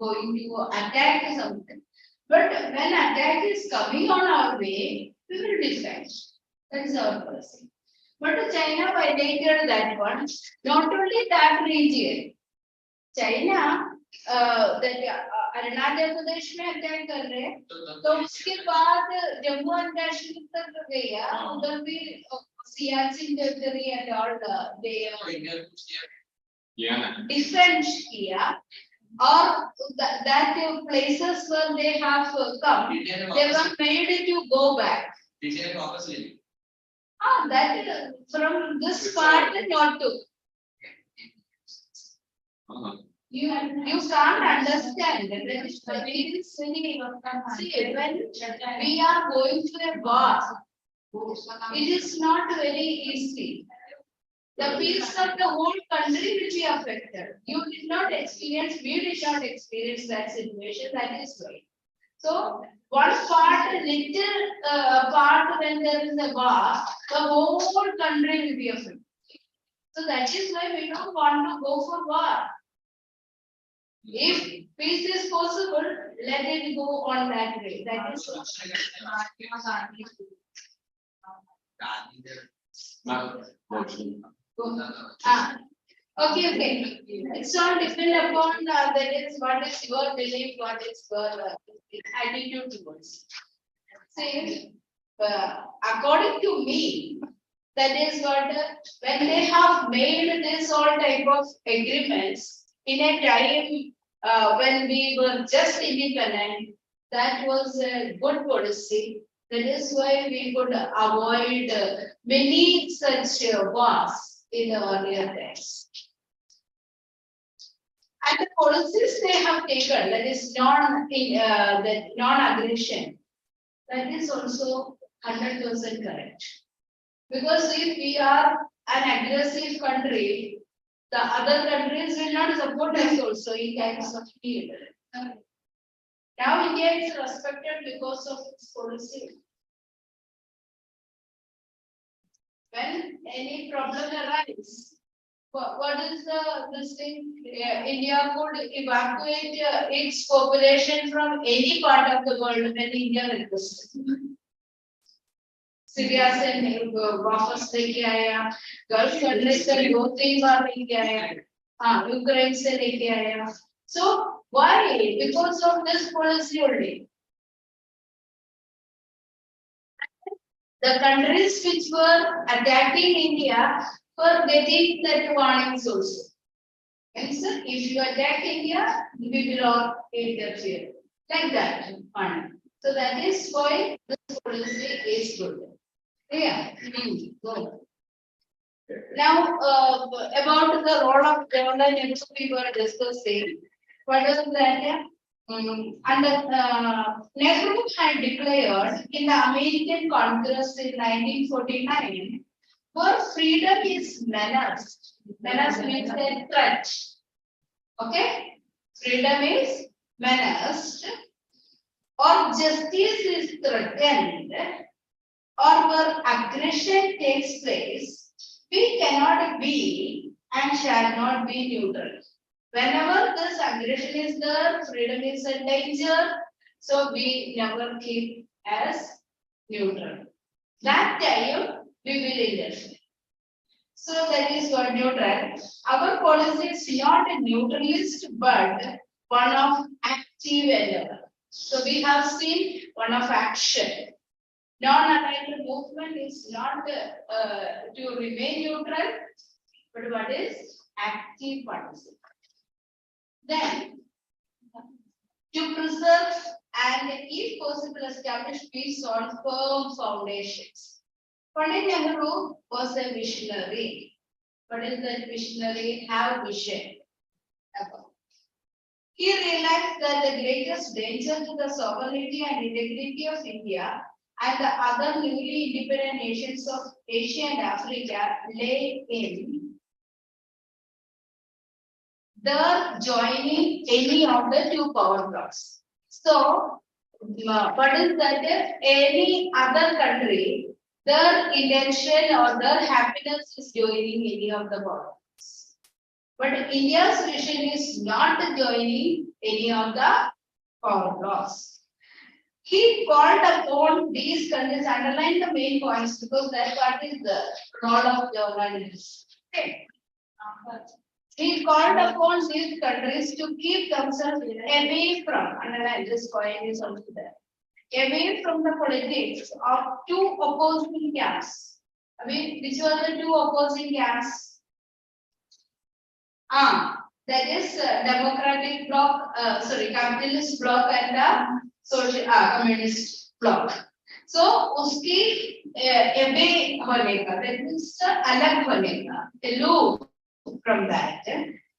going to attack something. But when attack is coming on our way, we will defend. That is our policy. But China violated that one. Not only that region. China Arunachal Pradesh में attack कर रहे हैं, तो उसके बाद Jammu and Kashmir तक गया, उधर भी Siachen territory and all they defend किया, और that places where they have come, they were made to go back. That from this part not to. You can't understand. It is very see, when we are going to a war, it is not very easy. The peace of the whole country will be affected. You did not experience, we did not experience that situation. That is why. So one part, a little part when there is a war, the whole country will be affected. So that is why we don't want to go for war. If peace is possible, let it go on that way. That is okay. It's all depend upon that is what is your belief, what is your attitude towards. See, according to me, that is what when they have made this all type of agreements in a time when we were just independent, that was a good policy. That is why we could avoid many such wars in the earlier times. And the policies they have taken, that is non-aggression, that is also 100% correct. Because if we are an aggressive country, the other countries will not support us also in times of need. Now India is respected because of its policy. When any problem arises, what is this thing? India could evacuate its population from any part of the world when India requested. Syria से वापस लेके आया, gulf countries से 2-3 बार लेके आया, Ukraine से लेके आया. So why? Because of this policy only. The countries which were attacking India were getting that warnings also. Means if you attack India, we will all interfere. Like that. One. So that is why this policy is good. Yeah. Good. Now, about the role of Jawaharlal Nehru, we were discussing. What was that? Nehru had declared in the American Congress in 1949, where freedom is menaced. Menace means a threat. Okay? Freedom is menaced, or justice is threatened, or where aggression takes place, we cannot be and shall not be neutral. Whenever this aggression is there, freedom is in danger, so we never keep as neutral. That time we will interfere. So that is what neutral. Our policy is not a neutralist, but one of active endeavor. So we have seen one of action. Non-aligned movement is not to remain neutral, but what is active participation. Then, to preserve and if possible establish peace on firm foundations. Pandit Nehru was a visionary. What is that visionary? Have vision. He realized that the greatest danger to the sovereignty and integrity of India and the other newly independent nations of Asia and Africa lay in the joining any of the two power blocks. So, what is that? Any other country, their intention or their happiness is joining any of the power blocks. But India's vision is not joining any of the power blocks. He called upon these countries, underline the main points because that part is the role of journalists. Okay. He called upon these countries to keep themselves away from, underline this point is also there, away from the politics of two opposing camps. I mean, which were the two opposing camps? That is democratic bloc, capitalist bloc and the social communist bloc. So, uski away होने का, that means अलग होने का, aloof from that.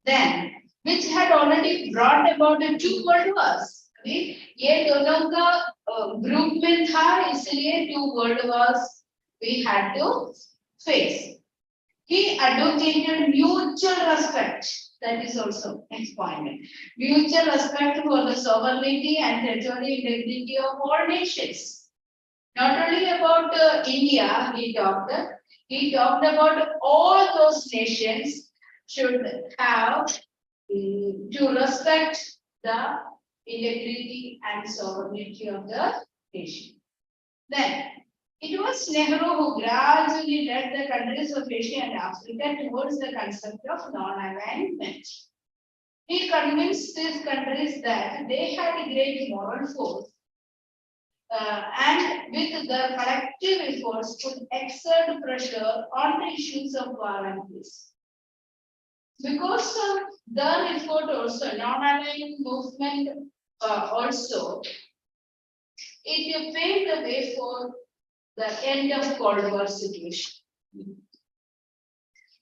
Then, which had already brought about the two world wars. ये दोनों का group में था, इसलिए two world wars we had to face. He advocated mutual respect. That is also next point. Mutual respect for the sovereignty and territorial integrity of all nations. Not only about India, he talked about all those nations should have to respect the integrity and sovereignty of the nation. Then, it was Nehru who gradually led the countries of Asia and Africa towards the concept of non-alignment. He convinced these countries that they had a great moral force and with their collective efforts could exert pressure on the issues of war and peace. Because of their effort also, non-aligned movement also, it paved the way for the end of Cold War situation.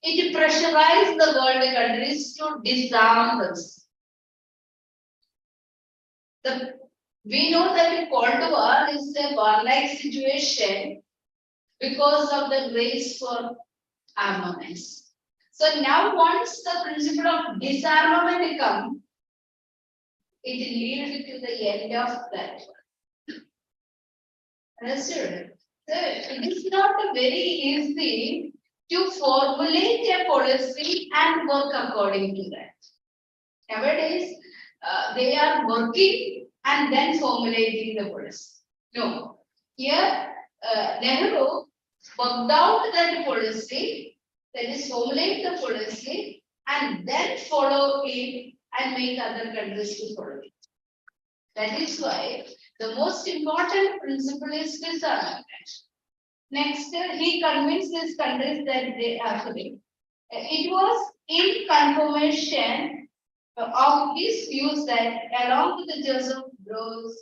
It pressurized the world countries to disarm themselves. We know that Cold War is a warlike situation because of the race for armaments. So now once the principle of disarmament comes, it leads to the end of that. Understood? So it is not very easy to formulate a policy and work according to that. Nowadays, they are working and then formulating the policy. No. Here, Nehru worked out that policy, that is formulate the policy and then follow it and make other countries to follow it. That is why the most important principle is disarmament. Next, he convinced these countries that they are free. It was in confirmation of his views that along with the Joseph Broz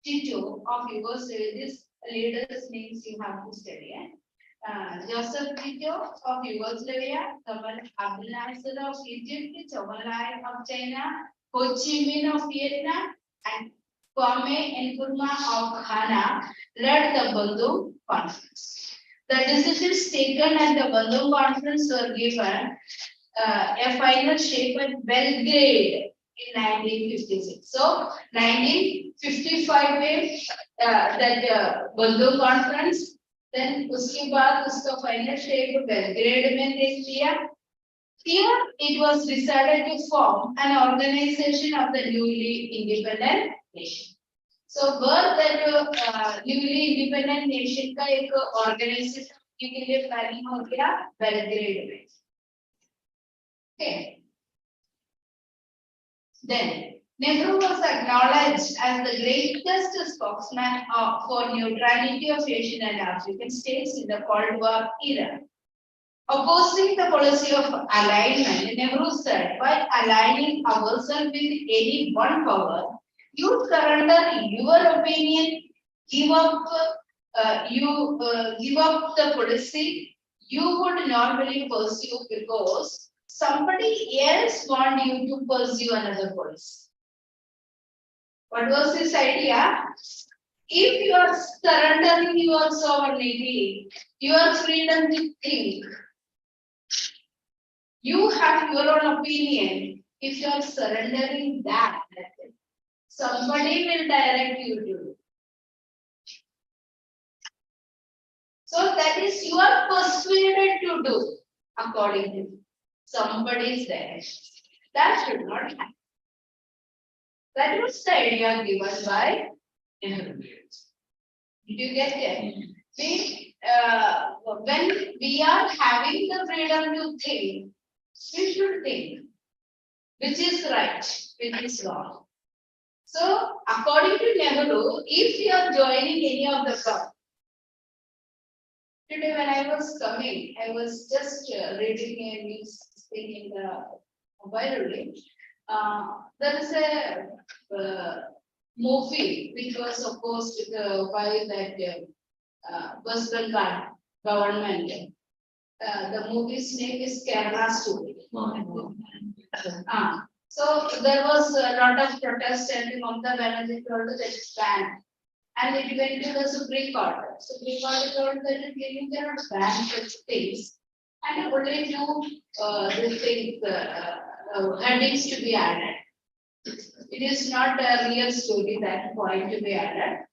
Tito of Yugoslavia, these leaders' names you have to study. Joseph Tito of Yugoslavia, Gamal Abdel Nasser of Egypt, Chauvelai of China, Ho Chi Minh of Vietnam, and Kwame Nkrumah of Ghana led the Bandung Conference. The decisions taken at the Bandung Conference were given a final shape at Belgrade in 1956. So 1955 में that Bandung Conference, then उसके बाद उसका final shape Belgrade में दे दिया. Here it was decided to form an organization of the newly independent nation. So where that newly independent nation का एक organization के लिए planning हो गया Belgrade में. Okay. Then Nehru was acknowledged as the greatest spokesman for neutrality of Asian and African states in the Cold War era. Opposing the policy of alignment, Nehru said, by aligning ourselves with any one power, you surrender your opinion, give up the policy you would normally pursue because somebody else want you to pursue another policy. What was his idea? If you are surrendering your sovereignty, your freedom to think, you have your own opinion. If you are surrendering that, somebody will direct you to do. So that is you are persuaded to do according to somebody's direction. That should not happen. That was the idea given by Nehru. Did you get it? When we are having the freedom to think, we should think which is right, which is wrong. So, according to Nehru, if you are joining any of the club, today when I was coming, I was just reading a news thing in the mobile only. There is a movie which was opposed by that West Bengal government. The movie's name is Kerala Story. So there was a lot of protest and Mamata Banerjee told that it's banned. And it went to the Supreme Court. Supreme Court told that you cannot ban such things. And only two headings to be added. It is not a real story that point to be added.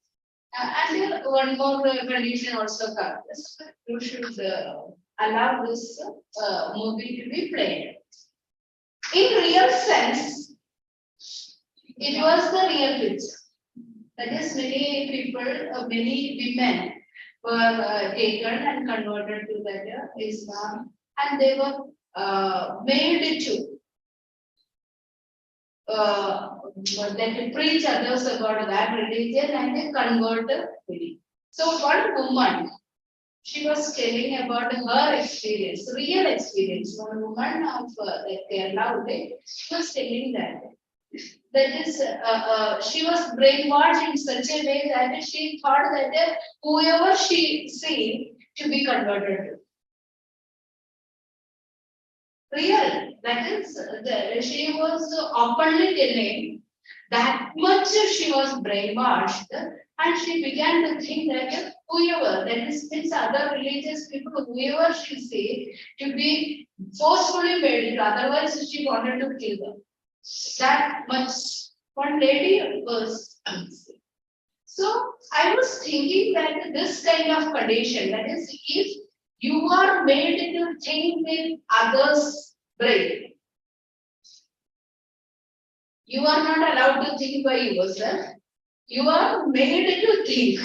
And one more condition also comes. You should allow this movie to be played. In real sense, it was the real picture. That is, many people, many women were taken and converted to that Islam, and they were made to preach others about that religion, and they converted. So one woman, she was telling about her experience, real experience. One woman of Kerala, she was telling that is, she was brainwashed in such a way that she thought that whoever she seen to be converted to. Real, that is, she was openly telling that much she was brainwashed, and she began to think that whoever, that is, means other religious people, whoever she see to be forcefully made, otherwise she wanted to kill them. That much. One lady was. So I was thinking that this kind of condition, that is, if you are made to think with others' brain, you are not allowed to think by yourself. You are made to think.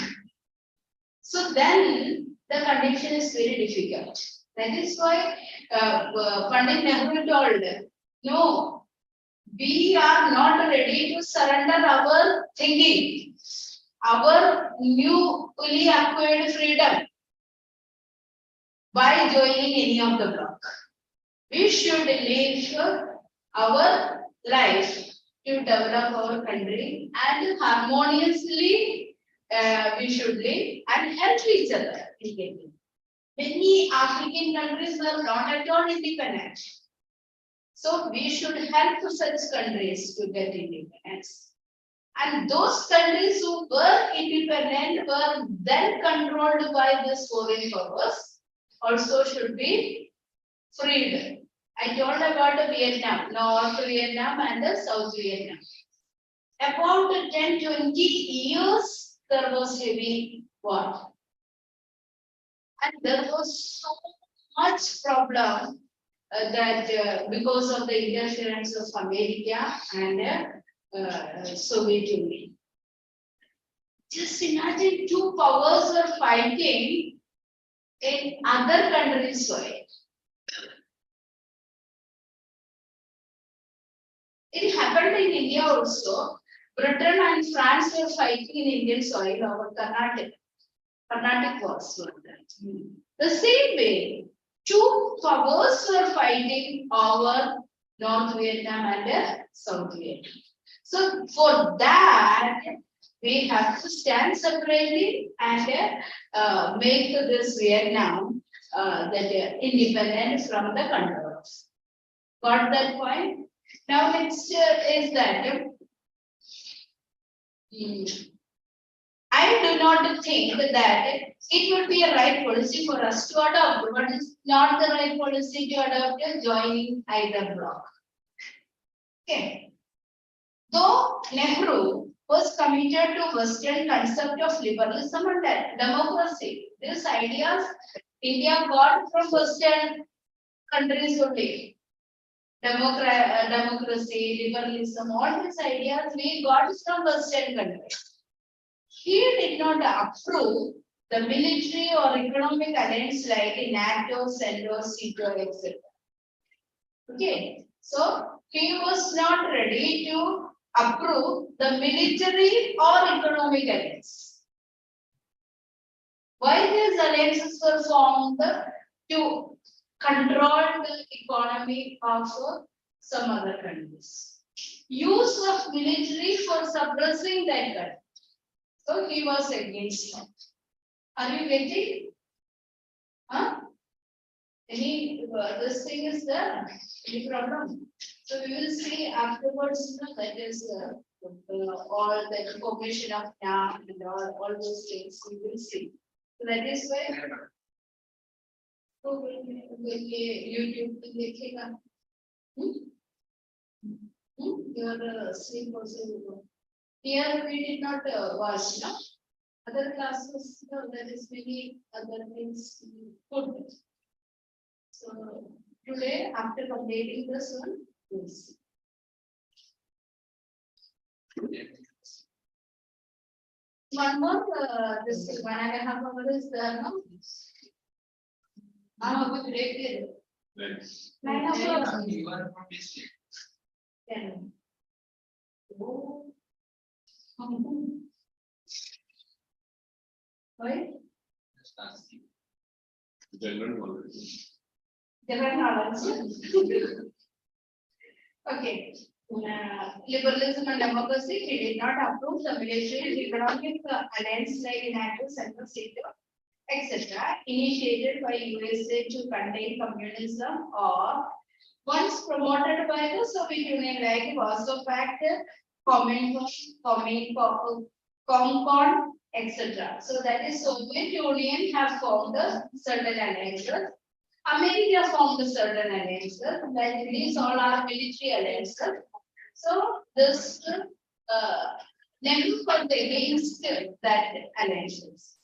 So then the condition is very difficult. That is why Pandit Nehru told, no, we are not ready to surrender our thinking, our newly acquired freedom by joining any of the bloc. We should live our life to develop our country and harmoniously we should live and help each other. Many African countries were not at all independent. So we should help such countries to get independence. And those countries who were independent were then controlled by these foreign powers, also should be freed. I told about Vietnam, North Vietnam and the South Vietnam. About 10-20 years, there was heavy war. And there was so much problem that because of the interference of America and Soviet Union. Just imagine two powers were fighting in other countries' soil. It happened in India also. Britain and France were fighting in Indian soil over Carnatic. Carnatic wars were that. The same way, two powers were fighting over North Vietnam and South Vietnam. So for that, we have to stand separately and make this Vietnam that independent from the control. Got that point? Now next is that I do not think that it would be a right policy for us to adopt, but it's not the right policy to adopt joining either bloc. Okay. Though Nehru was committed to Western concept of liberalism and democracy, these ideas India got from Western countries only. Democracy, liberalism, all these ideas we got from Western countries. He did not approve the military or economic alliance like NATO, CENTO, CETO, etc. Okay, so he was not ready to approve the military or economic alliance. Why these alliances were formed? To control the economy of some other countries. Use of military for suppressing that country. So he was against that. Are you getting? Huh? Any this thing is there? Any problem? So we will see afterwards. That is all the information of NAM and all those things we will see. So that is why. तो ये YouTube पे देखेगा your sleep also here we did not watch no other classes there is many other things good so today after completing this one we'll see. One more this 1.5 hours is there no we break it. 9 o'clock. You are from district. 10. Oh. Why? Just asking. General knowledge. General knowledge. Okay. Liberalism and democracy, he did not approve the military economic alliance like NATO, Central State, etc., initiated by USA to contain communism or once promoted by the Soviet Union like Warsaw Pact, Concord, etc. So that is Soviet Union have formed certain alliances. America formed certain alliances. That these all are military alliances. So this Nehru was against that alliances.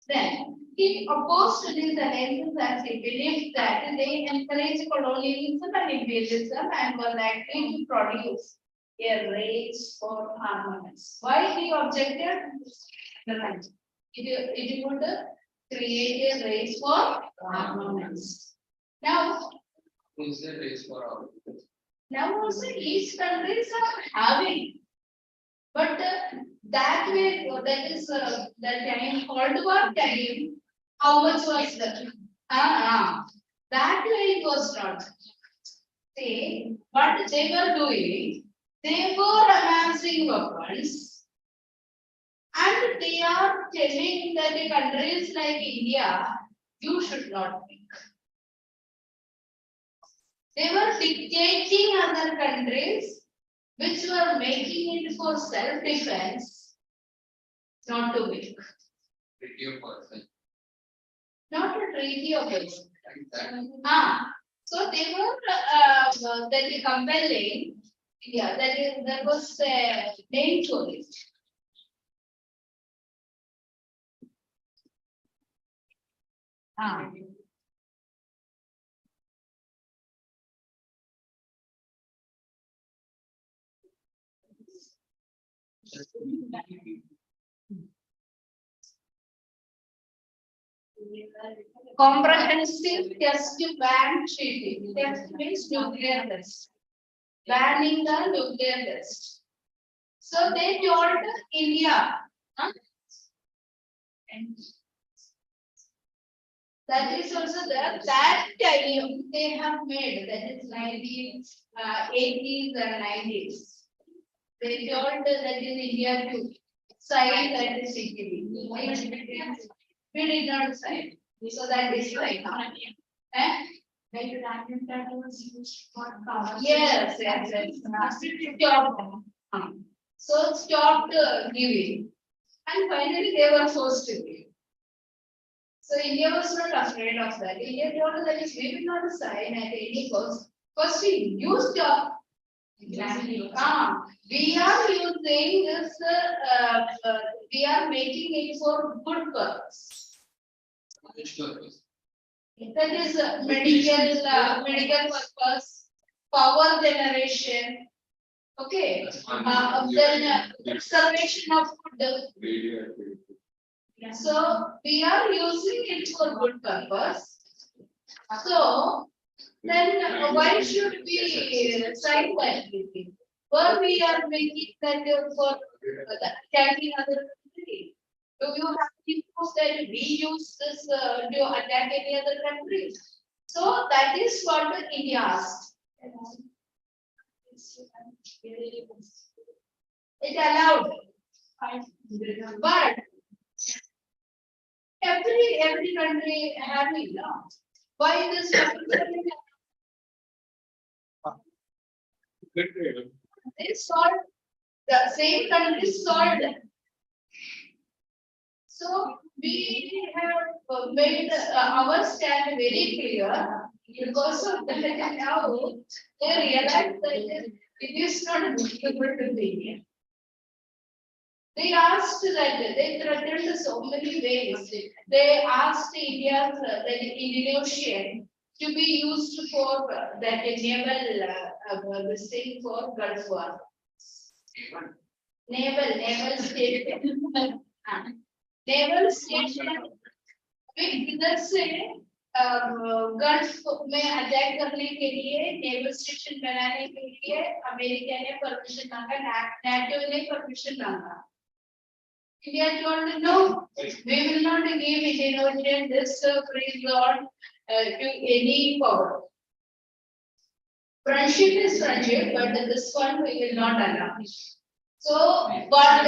Then he opposed to these alliances as he believed that they encourage colonialism and imperialism and were likely to produce a race for armaments. Why he objected? It would create a race for armaments. Now, Who is the race for all? now also each countries are having, but that way that is that time Cold War time. How much was that? That way it was not. See, what they were doing, they were amassing weapons, and they are telling that the countries like India, you should not pick. They were dictating other countries which were making it for self-defense, not to pick. Not a treaty of it. So they were that is compelling. Yeah, that was the name for it. Comprehensive test ban treaty. Test means nuclear test. Banning the nuclear test. So they told India. And that is also there. That time they have made, that is 1980s and 90s. They told that in India to sign that is CTV. We did not sign. So that is right. Yes. Stop. So stopped giving. And finally they were forced to give. So India was not afraid of that. India told that if we will not sign at any cost, first you stop. Exactly. We are using this, we are making it for good purpose. That is medical purpose, power generation. Okay. Then conservation of food. So we are using it for good purpose. So then why should we sign that treaty? Or we are making that for attacking other country? Do you have to prove that we use this to attack any other country? So that is what India asked. It allowed. But every country having now. Why this? They solved, the same country solved. So we have made our stand very clear. Because of that, now they realize that it is not difficult to be. They asked that, they threatened so many ways. They asked India, the Indian Ocean, to be used for that naval, this thing for Gulf War. Naval station. Naval station. इधर से gulf में attack करने के लिए naval station बनाने के लिए America ने परमिशन मांगा, नाटो ने परमिशन मांगा. India told no, we will not give Indian Ocean this free zone to any power. Friendship is friendship, but this one we will not allow. So what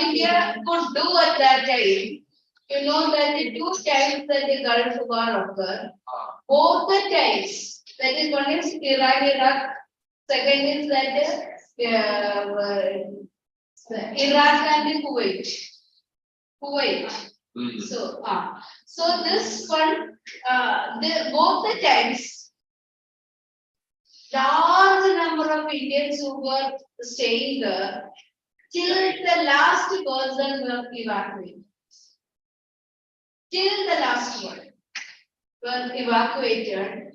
India could do at that time, you know that the two times that the Gulf War occurred, both the times, that is one is Iraq, second is that Iraq and Kuwait. So this one, both the times, large number of Indians who were staying there, till the last person were evacuated. Till the last one were evacuated,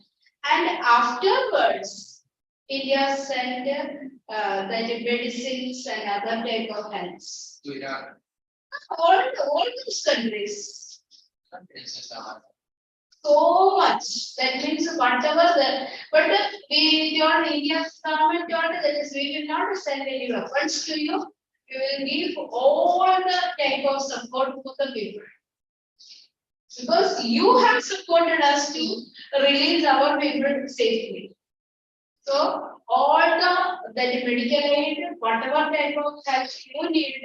and afterwards, India sent that medicines and other type of helps. All those countries. So much. That means whatever the, but we told India's government told that is we will not send any weapons to you. We will give all the type of support to the people. Because you have supported us to release our people safely. So all the medical aid, whatever type of help you need,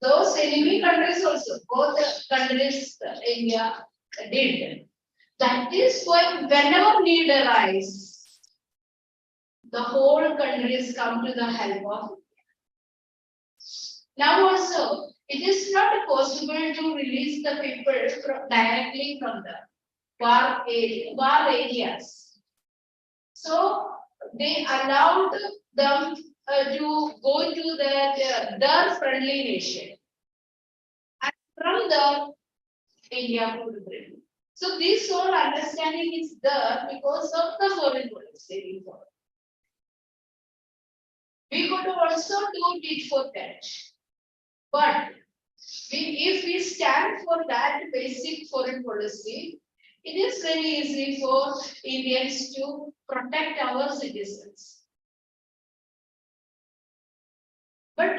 those enemy countries also, both countries, India did. That is why whenever need arise, the whole countries come to the help of. Now also, it is not possible to release the people directly from the war areas. So they allowed them to go to their friendly nation. And from the India could bring. So this whole understanding is there because of the foreign policy. We could also do it for that. But if we stand for that basic foreign policy, it is very easy for Indians to protect our citizens. But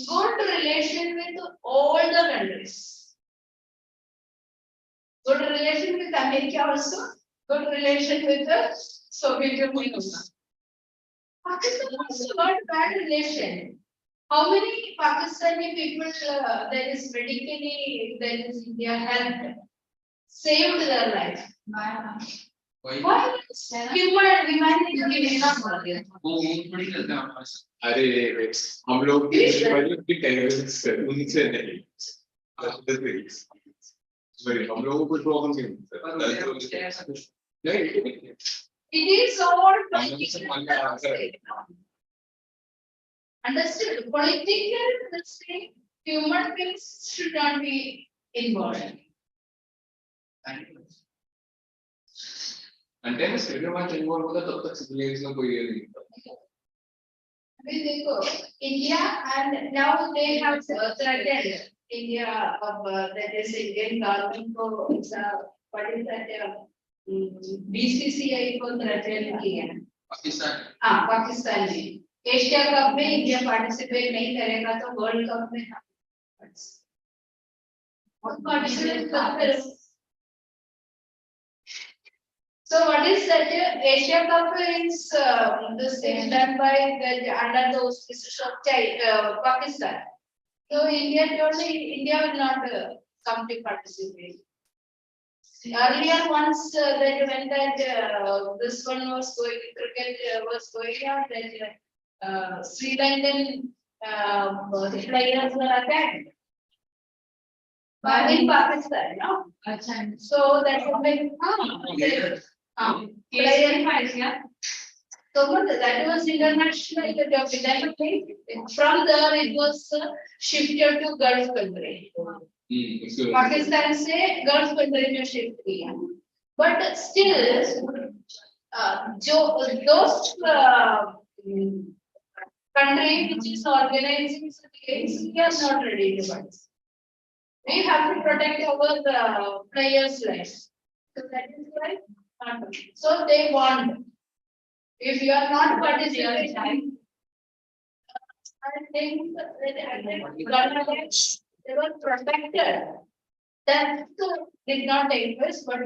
good relation with all the countries. Good relation with America also. Good relation with the Soviet Union. Pakistan also got bad relation. How many Pakistani people there is medically, there is India helped, saved their life? Why? Humanity अरे हम लोग की terrorist उनसे नहीं sorry हम लोगों को कोई प्रॉब्लम नहीं it is all political. Understood? Political mistake, human beings should not be involved. అంటే సివిల్ ఇన్వాల్వ్ అవుతా तब तक सिविलियंस में कोई ये नहीं India and now they have threatened India of that is Indian government को what is that BCCI को threaten किया पाकिस्तान पाकिस्तान ने एशिया कप में इंडिया पार्टिसिपेट नहीं करेगा तो वर्ल्ड कप में participate So what is that? Asia Cup is this thing done by under the auspices of Pakistan. So India will not come to participate. Earlier once that when that this one was going, cricket was going on, that Sri Lankan players were attacked. In Pakistan, no? So that would make So that was international. From there it was shifted to Gulf country. Pakistan से Gulf country में shift किया. But still, those country which is organizing games, we are not ready to participate. We have to protect our players' lives. So that is why. So they want. If you are not participating, I think government they were protected. That did not take place, but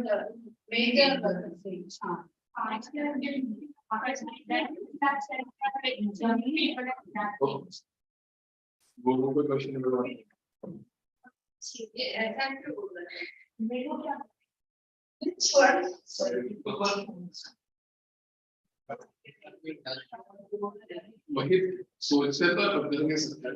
major things. वो question number 1 Which one? वही सोचते तो बदल नहीं सकता